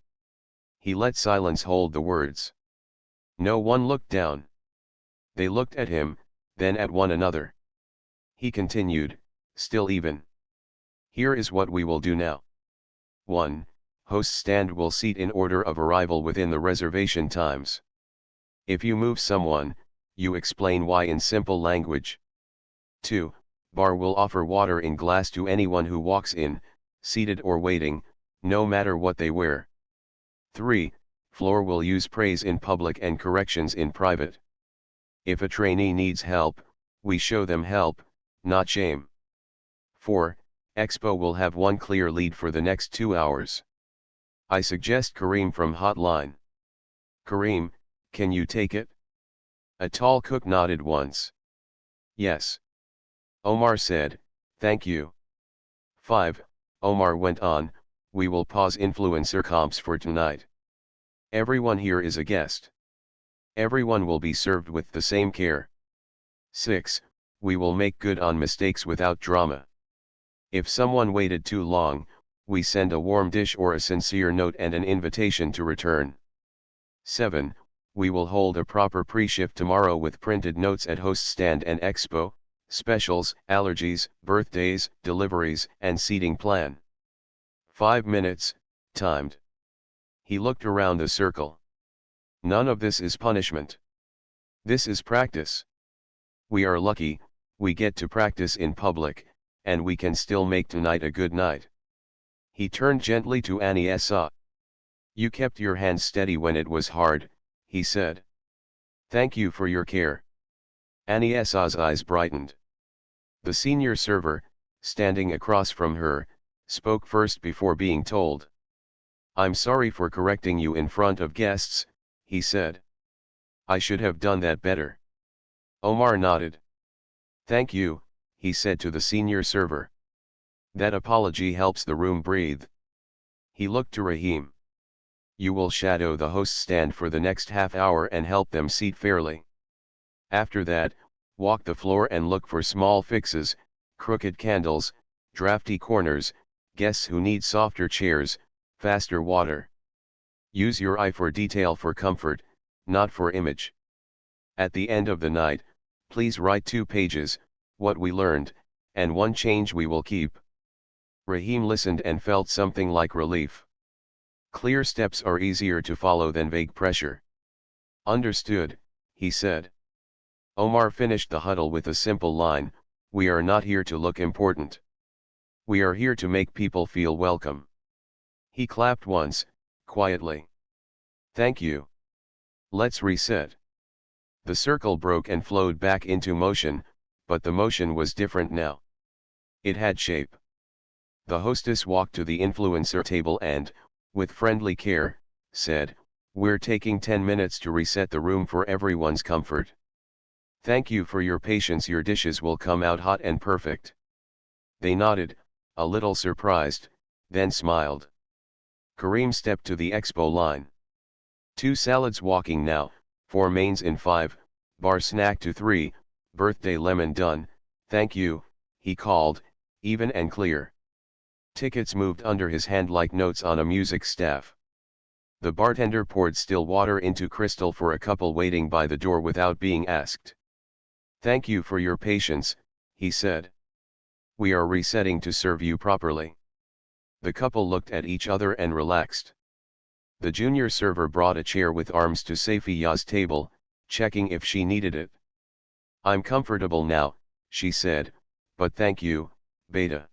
[SPEAKER 1] He let silence hold the words. No one looked down. They looked at him, then at one another. He continued, still even. "Here is what we will do now. 1. Host stand will seat in order of arrival within the reservation times. If you move someone, you explain why in simple language. 2. Bar will offer water in glass to anyone who walks in, seated or waiting, no matter what they wear. 3. Floor will use praise in public and corrections in private. If a trainee needs help, we show them help, not shame. 4. Expo will have one clear lead for the next 2 hours. I suggest Kareem from Hotline. Kareem, can you take it?" A tall cook nodded once. "Yes." Omar said, "Thank you." 5. Omar went on, "We will pause influencer comps for tonight. Everyone here is a guest. Everyone will be served with the same care. 6. We will make good on mistakes without drama. If someone waited too long, we send a warm dish or a sincere note and an invitation to return. 7. We will hold a proper pre-shift tomorrow with printed notes at host stand and expo, specials, allergies, birthdays, deliveries, and seating plan. 5 minutes, timed." He looked around the circle. "None of this is punishment. This is practice. We are lucky, we get to practice in public, and we can still make tonight a good night." He turned gently to Aniessa. "You kept your hands steady when it was hard," he said. "Thank you for your care." Aniessa's eyes brightened. The senior server, standing across from her, spoke first before being told. "I'm sorry for correcting you in front of guests," he said. "I should have done that better." Omar nodded. "Thank you," he said to the senior server. "That apology helps the room breathe." He looked to Rahim. "You will shadow the host stand for the next half hour and help them seat fairly. After that, walk the floor and look for small fixes, crooked candles, drafty corners, guests who need softer chairs, faster water. Use your eye for detail for comfort, not for image. At the end of the night, please write 2 pages, what we learned, and 1 change we will keep." Rahim listened and felt something like relief. Clear steps are easier to follow than vague pressure. "Understood," he said. Omar finished the huddle with a simple line, "We are not here to look important. We are here to make people feel welcome." He clapped once, quietly. "Thank you. Let's reset." The circle broke and flowed back into motion, but the motion was different now. It had shape. The hostess walked to the influencer table and, with friendly care, said, "We're taking 10 minutes to reset the room for everyone's comfort. Thank you for your patience. Your dishes will come out hot and perfect." They nodded, a little surprised, then smiled. Kareem stepped to the expo line. 2 salads walking now, 4 mains in 5, bar snack to 3, Birthday lemon done, thank you, he called, even and clear. Tickets moved under his hand like notes on a music staff. The bartender poured still water into crystal for a couple waiting by the door without being asked. Thank you for your patience, he said. We are resetting to serve you properly. The couple looked at each other and relaxed. The junior server brought a chair with arms to Safiya's table, checking if she needed it. I'm comfortable now, she said, but thank you, Beta.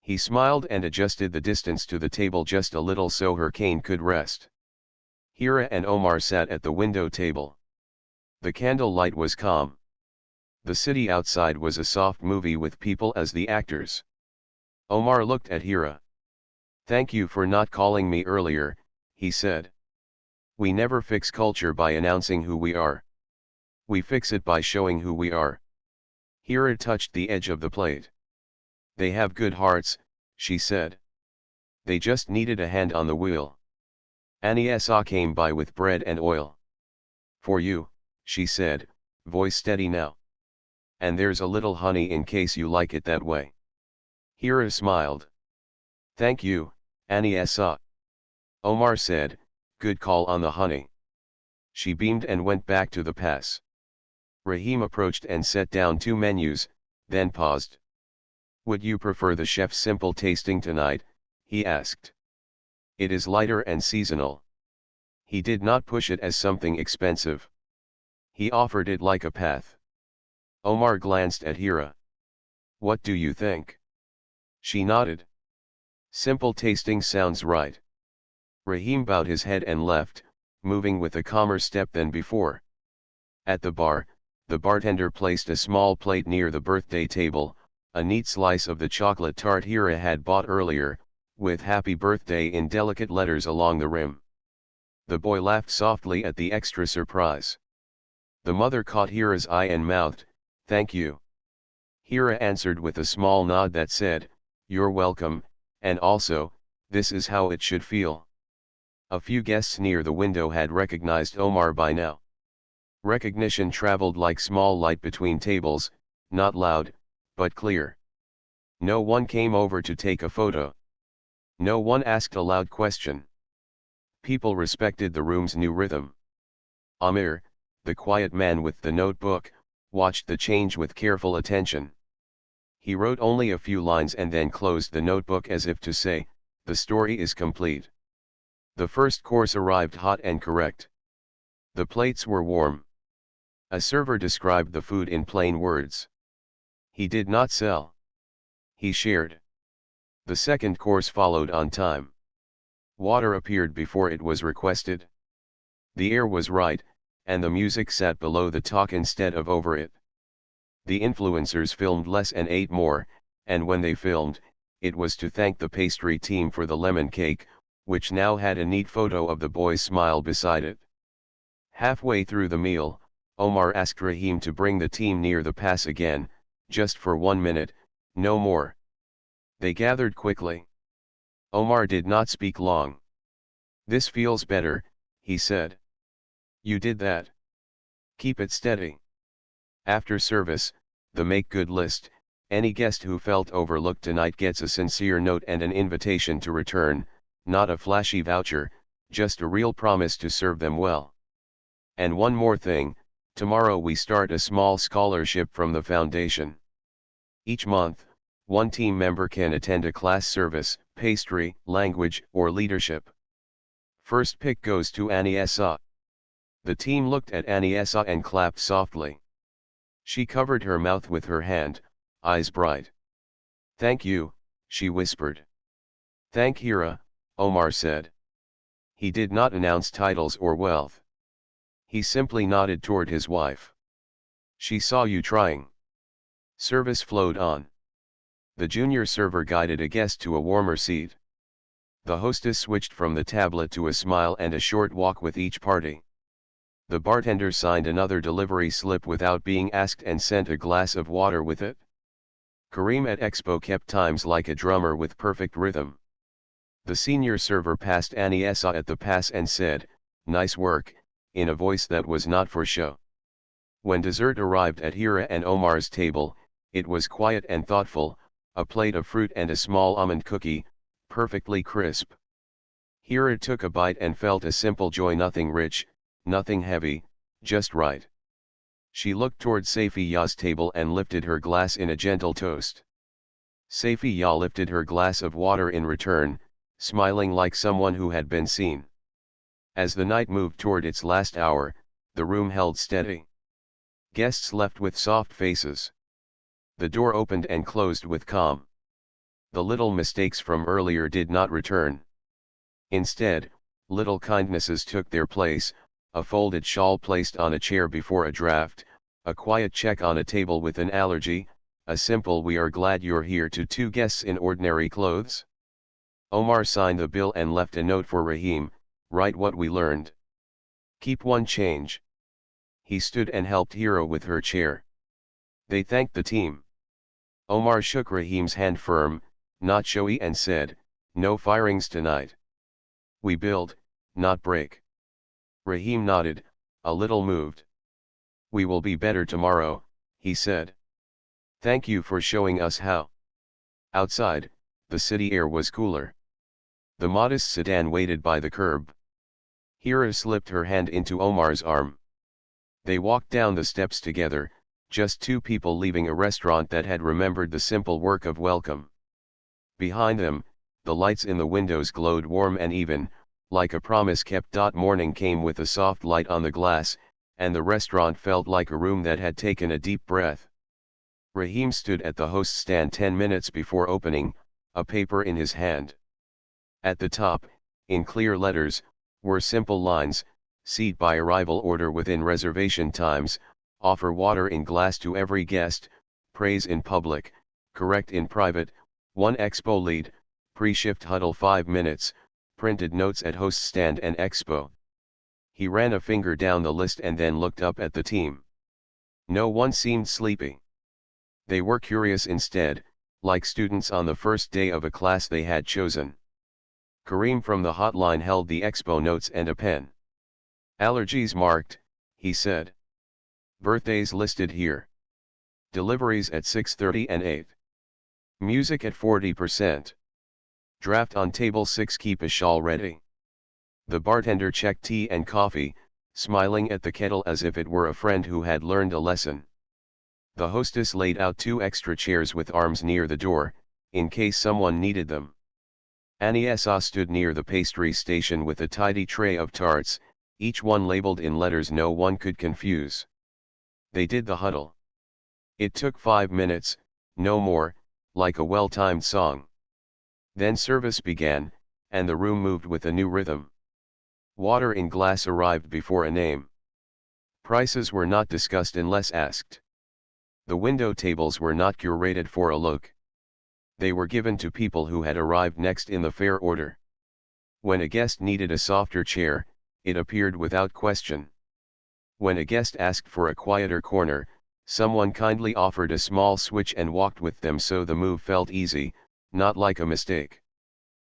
[SPEAKER 1] He smiled and adjusted the distance to the table just a little so her cane could rest. Hira and Omar sat at the window table. The candle light was calm. The city outside was a soft movie with people as the actors. Omar looked at Hira. Thank you for not calling me earlier, he said. We never fix culture by announcing who we are. We fix it by showing who we are. Hira touched the edge of the plate. They have good hearts, she said. They just needed a hand on the wheel. Aniesa came by with bread and oil. For you, she said, voice steady now. And there's a little honey in case you like it that way. Hira smiled. Thank you, Aniesa. Omar said, good call on the honey. She beamed and went back to the pass. Rahim approached and set down 2 menus, then paused. Would you prefer the chef's simple tasting tonight? He asked. It is lighter and seasonal. He did not push it as something expensive. He offered it like a path. Omar glanced at Hira. What do you think? She nodded. Simple tasting sounds right. Rahim bowed his head and left, moving with a calmer step than before. At the bar, the bartender placed a small plate near the birthday table, a neat slice of the chocolate tart Hira had bought earlier, with happy birthday in delicate letters along the rim. The boy laughed softly at the extra surprise. The mother caught Hira's eye and mouthed, thank you. Hira answered with a small nod that said, you're welcome, and also, this is how it should feel. A few guests near the window had recognized Omar by now. Recognition traveled like small light between tables, not loud, but clear. No one came over to take a photo. No one asked a loud question. People respected the room's new rhythm. Amir, the quiet man with the notebook, watched the change with careful attention. He wrote only a few lines and then closed the notebook as if to say, the story is complete. The first course arrived hot and correct. The plates were warm. A server described the food in plain words. He did not sell. He shared. The second course followed on time. Water appeared before it was requested. The air was right, and the music sat below the talk instead of over it. The influencers filmed less and ate more, and when they filmed, it was to thank the pastry team for the lemon cake, which now had a neat photo of the boy's smile beside it. Halfway through the meal, Omar asked Rahim to bring the team near the pass again, just for 1 minute, no more. They gathered quickly. Omar did not speak long. This feels better, he said. You did that. Keep it steady. After service, the make good list, any guest who felt overlooked tonight gets a sincere note and an invitation to return, not a flashy voucher, just a real promise to serve them well. And one more thing, tomorrow we start a small scholarship from the foundation. Each month, one team member can attend a class service, pastry, language, or leadership. First pick goes to Aniesa. The team looked at Aniesa and clapped softly. She covered her mouth with her hand, eyes bright. Thank you, she whispered. Thank Hira, Omar said. He did not announce titles or wealth. He simply nodded toward his wife. She saw you trying. Service flowed on. The junior server guided a guest to a warmer seat. The hostess switched from the tablet to a smile and a short walk with each party. The bartender signed another delivery slip without being asked and sent a glass of water with it. Kareem at Expo kept times like a drummer with perfect rhythm. The senior server passed Aniesa at the pass and said, nice work, in a voice that was not for show. When dessert arrived at Hira and Omar's table, it was quiet and thoughtful, a plate of fruit and a small almond cookie, perfectly crisp. Hira took a bite and felt a simple joy, nothing rich, nothing heavy, just right. She looked toward Safiya's table and lifted her glass in a gentle toast. Safiya lifted her glass of water in return, smiling like someone who had been seen. As the night moved toward its last hour, the room held steady. Guests left with soft faces. The door opened and closed with calm. The little mistakes from earlier did not return. Instead, little kindnesses took their place, a folded shawl placed on a chair before a draft, a quiet check on a table with an allergy, a simple "we are glad you're here" to two guests in ordinary clothes. Omar signed the bill and left a note for Rahim, "Write what we learned. Keep one change." He stood and helped Hira with her chair. They thanked the team. Omar shook Rahim's hand firm, not showy, and said, "No firings tonight. We build, not break." Rahim nodded, a little moved. "We will be better tomorrow," he said. "Thank you for showing us how." Outside, the city air was cooler. The modest sedan waited by the curb. Hira slipped her hand into Omar's arm. They walked down the steps together, just two people leaving a restaurant that had remembered the simple work of welcome. Behind them, the lights in the windows glowed warm and even, like a promise kept. Morning came with a soft light on the glass, and the restaurant felt like a room that had taken a deep breath. Rahim stood at the host's stand 10 minutes before opening, a paper in his hand. At the top, in clear letters, were simple lines: "Seat by arrival, order within reservation times, offer water in glass to every guest, praise in public, correct in private, 1 expo lead, pre-shift huddle 5 minutes, printed notes at host stand and expo." He ran a finger down the list and then looked up at the team. No one seemed sleepy. They were curious instead, like students on the first day of a class they had chosen. Kareem from the hotline held the expo notes and a pen. "Allergies marked," he said. "Birthdays listed here. Deliveries at 6:30 and 8. Music at 40%. Draft on table 6. Keep a shawl ready." The bartender checked tea and coffee, smiling at the kettle as if it were a friend who had learned a lesson. The hostess laid out 2 extra chairs with arms near the door, in case someone needed them. Aniesa stood near the pastry station with a tidy tray of tarts, each one labeled in letters no one could confuse. They did the huddle. It took 5 minutes, no more, like a well-timed song. Then service began, and the room moved with a new rhythm. Water in glass arrived before a name. Prices were not discussed unless asked. The window tables were not curated for a look. They were given to people who had arrived next in the fare order. When a guest needed a softer chair, it appeared without question. When a guest asked for a quieter corner, someone kindly offered a small switch and walked with them, so the move felt easy, not like a mistake.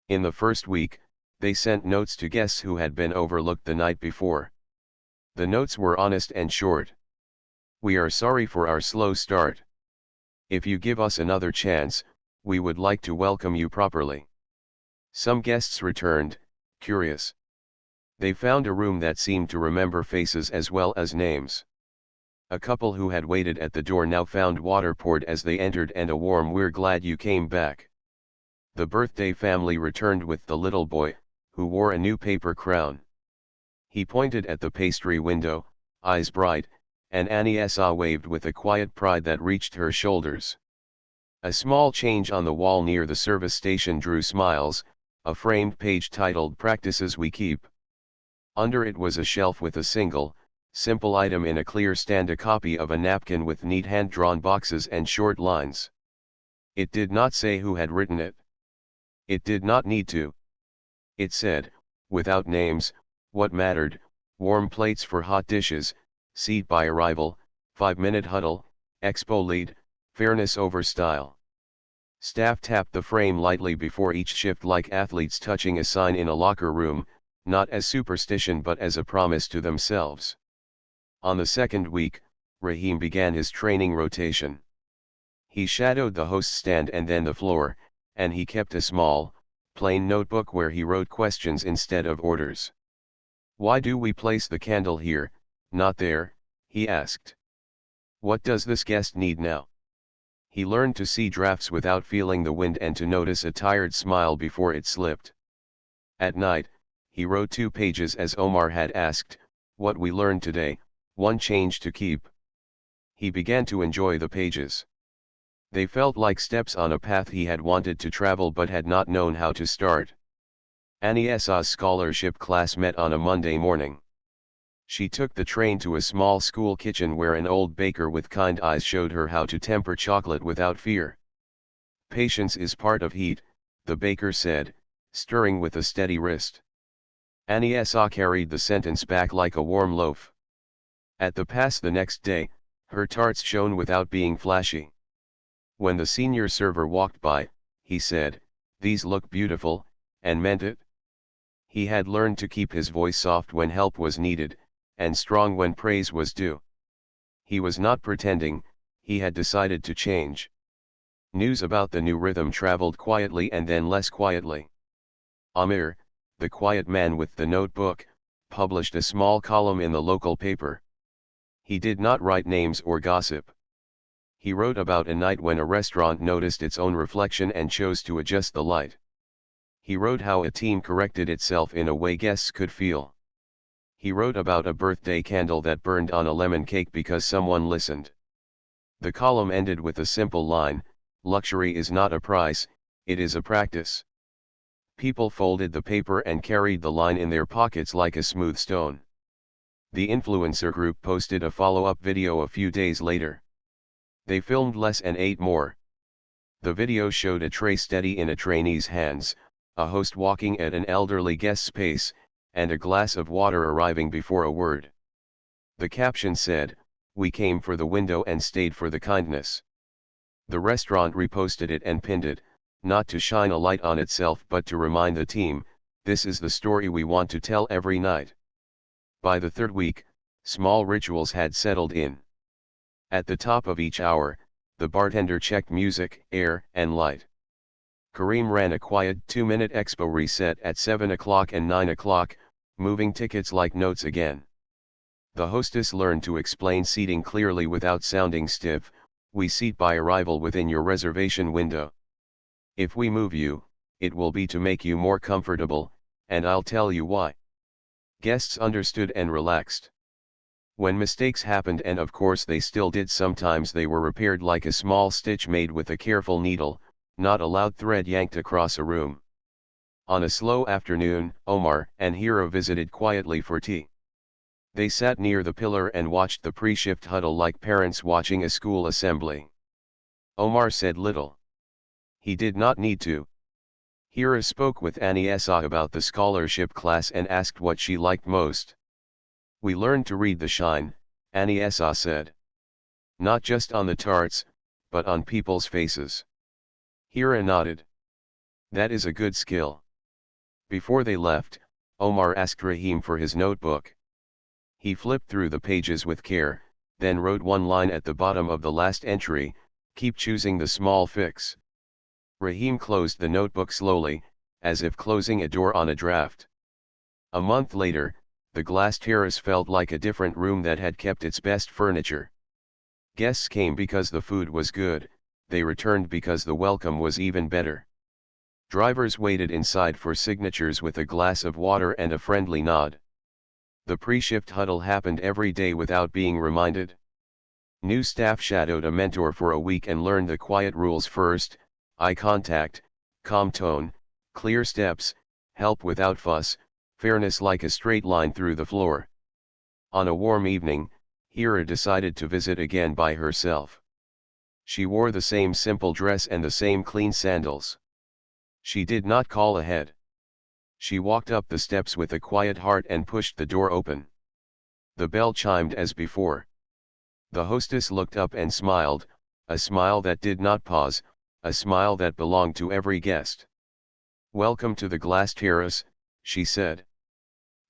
[SPEAKER 1] In the first week, they sent notes to guests who had been overlooked the night before. The notes were honest and short. "We are sorry for our slow start. If you give us another chance, we would like to welcome you properly." Some guests returned, curious. They found a room that seemed to remember faces as well as names. A couple who had waited at the door now found water poured as they entered and a warm "We're glad you came back." The birthday family returned with the little boy, who wore a new paper crown. He pointed at the pastry window, eyes bright, and Aniesa waved with a quiet pride that reached her shoulders. A small change on the wall near the service station drew smiles, a framed page titled "Practices We Keep." Under it was a shelf with a single, simple item in a clear stand, a copy of a napkin with neat hand-drawn boxes and short lines. It did not say who had written it. It did not need to. It said, without names, what mattered: warm plates for hot dishes, seat by arrival, 5-minute huddle, expo lead, fairness over style. Staff tapped the frame lightly before each shift like athletes touching a sign in a locker room, not as superstition but as a promise to themselves. On the second week, Rahim began his training rotation. He shadowed the host stand and then the floor, and he kept a small, plain notebook where he wrote questions instead of orders. "Why do we place the candle here, not there?" he asked. "What does this guest need now?" He learned to see drafts without feeling the wind and to notice a tired smile before it slipped. At night, he wrote 2 pages as Omar had asked, "What we learned today, 1 change to keep." He began to enjoy the pages. They felt like steps on a path he had wanted to travel but had not known how to start. Annie Sa's scholarship class met on a Monday morning. She took the train to a small school kitchen where an old baker with kind eyes showed her how to temper chocolate without fear. "Patience is part of heat," the baker said, stirring with a steady wrist. Annie Sa carried the sentence back like a warm loaf. At the pass the next day, her tarts shone without being flashy. When the senior server walked by, he said, "These look beautiful," and meant it. He had learned to keep his voice soft when help was needed, and strong when praise was due. He was not pretending, he had decided to change. News about the new rhythm traveled quietly and then less quietly. Amir, the quiet man with the notebook, published a small column in the local paper. He did not write names or gossip. He wrote about a night when a restaurant noticed its own reflection and chose to adjust the light. He wrote how a team corrected itself in a way guests could feel. He wrote about a birthday candle that burned on a lemon cake because someone listened. The column ended with a simple line, "Luxury is not a price, it is a practice." People folded the paper and carried the line in their pockets like a smooth stone. The influencer group posted a follow-up video a few days later. They filmed less and ate more. The video showed a tray steady in a trainee's hands, a host walking at an elderly guest's pace, and a glass of water arriving before a word. The caption said, "We came for the window and stayed for the kindness." The restaurant reposted it and pinned it, not to shine a light on itself but to remind the team, "This is the story we want to tell every night." By the 3rd week, small rituals had settled in. At the top of each hour, the bartender checked music, air, and light. Kareem ran a quiet 2-minute expo reset at 7 o'clock and 9 o'clock, moving tickets like notes again. The hostess learned to explain seating clearly without sounding stiff, "We seat by arrival within your reservation window. If we move you, it will be to make you more comfortable, and I'll tell you why." Guests understood and relaxed. When mistakes happened, and of course they still did sometimes, they were repaired like a small stitch made with a careful needle, not a loud thread yanked across a room. On a slow afternoon, Omar and Hira visited quietly for tea. They sat near the pillar and watched the pre-shift huddle like parents watching a school assembly. Omar said little. He did not need to. Hira spoke with Annie Essa about the scholarship class and asked what she liked most. "We learned to read the shine," Annie Essa said. "Not just on the tarts, but on people's faces." Hira nodded. "That is a good skill." Before they left, Omar asked Rahim for his notebook. He flipped through the pages with care, then wrote 1 line at the bottom of the last entry, "Keep choosing the small fix." Rahim closed the notebook slowly, as if closing a door on a draft. A month later, the glass terrace felt like a different room that had kept its best furniture. Guests came because the food was good, they returned because the welcome was even better. Drivers waited inside for signatures with a glass of water and a friendly nod. The pre-shift huddle happened every day without being reminded. New staff shadowed a mentor for a week and learned the quiet rules first: eye contact, calm tone, clear steps, help without fuss, fairness like a straight line through the floor. On a warm evening, Hira decided to visit again by herself. She wore the same simple dress and the same clean sandals. She did not call ahead. She walked up the steps with a quiet heart and pushed the door open. The bell chimed as before. The hostess looked up and smiled, a smile that did not pause, a smile that belonged to every guest. "Welcome to the glass terrace," she said.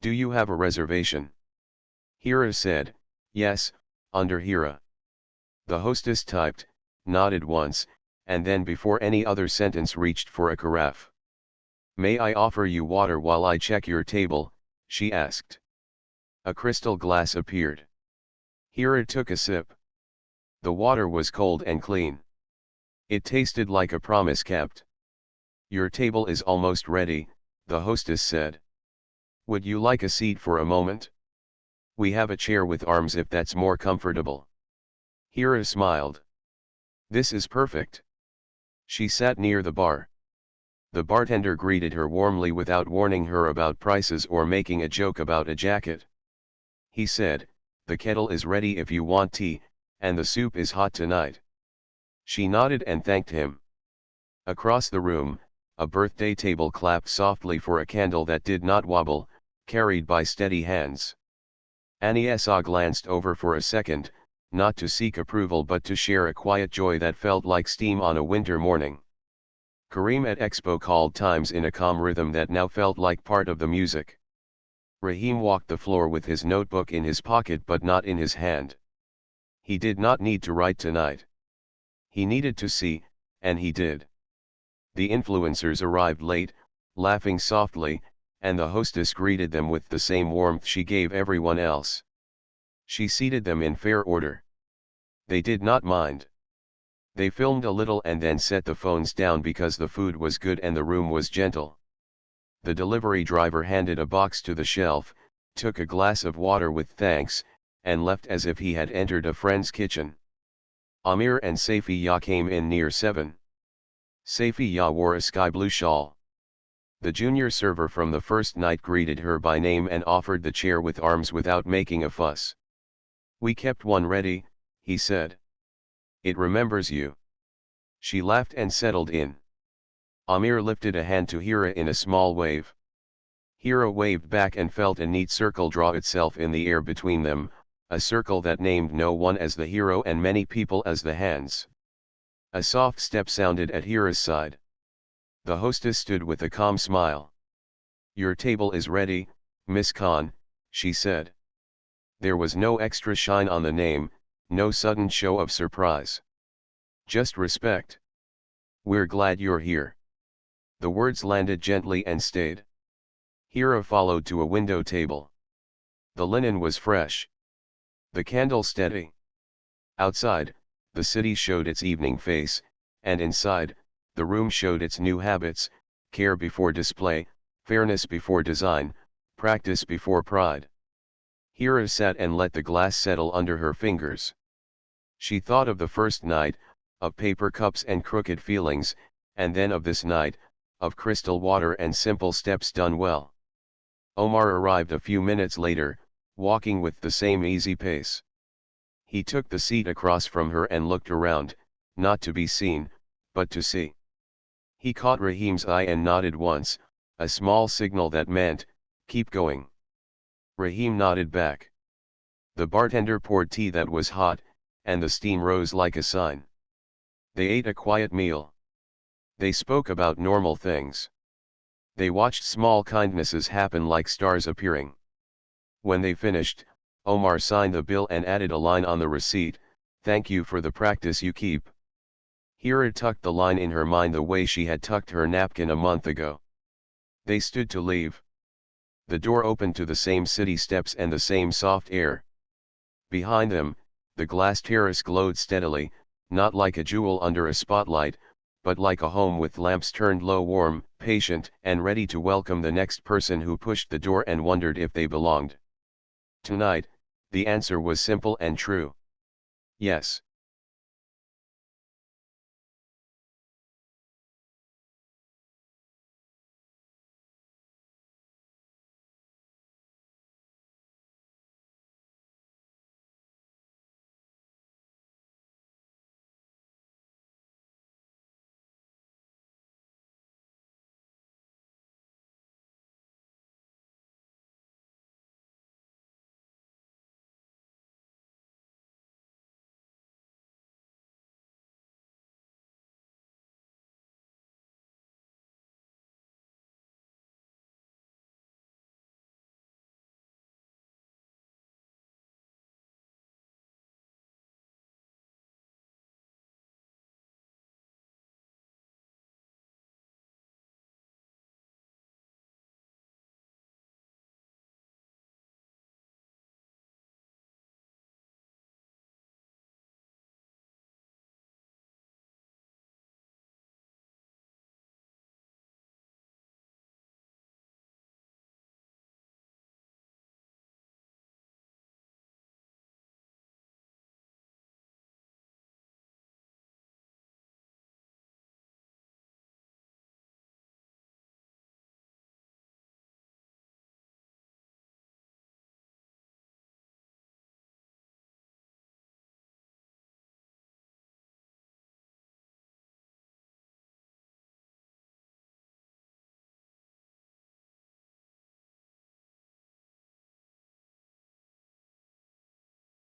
[SPEAKER 1] "Do you have a reservation?" Hira said, "Yes, under Hira." The hostess typed, nodded once, and then before any other sentence reached for a carafe. "May I offer you water while I check your table?" she asked. A crystal glass appeared. Hira took a sip. The water was cold and clean. It tasted like a promise kept. "Your table is almost ready," the hostess said. "Would you like a seat for a moment? We have a chair with arms if that's more comfortable." Hira smiled. "This is perfect." She sat near the bar. The bartender greeted her warmly without warning her about prices or making a joke about a jacket. He said, "The kettle is ready if you want tea, and the soup is hot tonight." She nodded and thanked him. Across the room, a birthday table clapped softly for a candle that did not wobble, carried by steady hands. Aniesa glanced over for a second, not to seek approval but to share a quiet joy that felt like steam on a winter morning. Karim at Expo called times in a calm rhythm that now felt like part of the music. Rahim walked the floor with his notebook in his pocket but not in his hand. He did not need to write tonight. He needed to see, and he did. The influencers arrived late, laughing softly, and the hostess greeted them with the same warmth she gave everyone else. She seated them in fair order. They did not mind. They filmed a little and then set the phones down because the food was good and the room was gentle. The delivery driver handed a box to the shelf, took a glass of water with thanks, and left as if he had entered a friend's kitchen. Amir and Safiya came in near 7. Safiya wore a sky blue shawl. The junior server from the first night greeted her by name and offered the chair with arms without making a fuss. "We kept one ready," he said. "It remembers you." She laughed and settled in. Amir lifted a hand to Hira in a small wave. Hira waved back and felt a neat circle draw itself in the air between them, a circle that named no one as the hero and many people as the hands. A soft step sounded at Hira's side. The hostess stood with a calm smile. "Your table is ready, Miss Khan," she said. There was no extra shine on the name, no sudden show of surprise. Just respect. "We're glad you're here." The words landed gently and stayed. Hira followed to a window table. The linen was fresh. The candle steady. Outside, the city showed its evening face, and inside, the room showed its new habits: care before display, fairness before design, practice before pride. Hira sat and let the glass settle under her fingers. She thought of the first night, of paper cups and crooked feelings, and then of this night, of crystal water and simple steps done well. Omar arrived a few minutes later, walking with the same easy pace. He took the seat across from her and looked around, not to be seen, but to see. He caught Rahim's eye and nodded once, a small signal that meant, "Keep going." Rahim nodded back. The bartender poured tea that was hot, and the steam rose like a sign. They ate a quiet meal. They spoke about normal things. They watched small kindnesses happen like stars appearing. When they finished, Omar signed the bill and added a line on the receipt, "Thank you for the practice you keep." Hira tucked the line in her mind the way she had tucked her napkin a month ago. They stood to leave. The door opened to the same city steps and the same soft air. Behind them, the glass terrace glowed steadily, not like a jewel under a spotlight, but like a home with lamps turned low, warm, patient, and ready to welcome the next person who pushed the door and wondered if they belonged. Tonight, the answer was simple and true. Yes.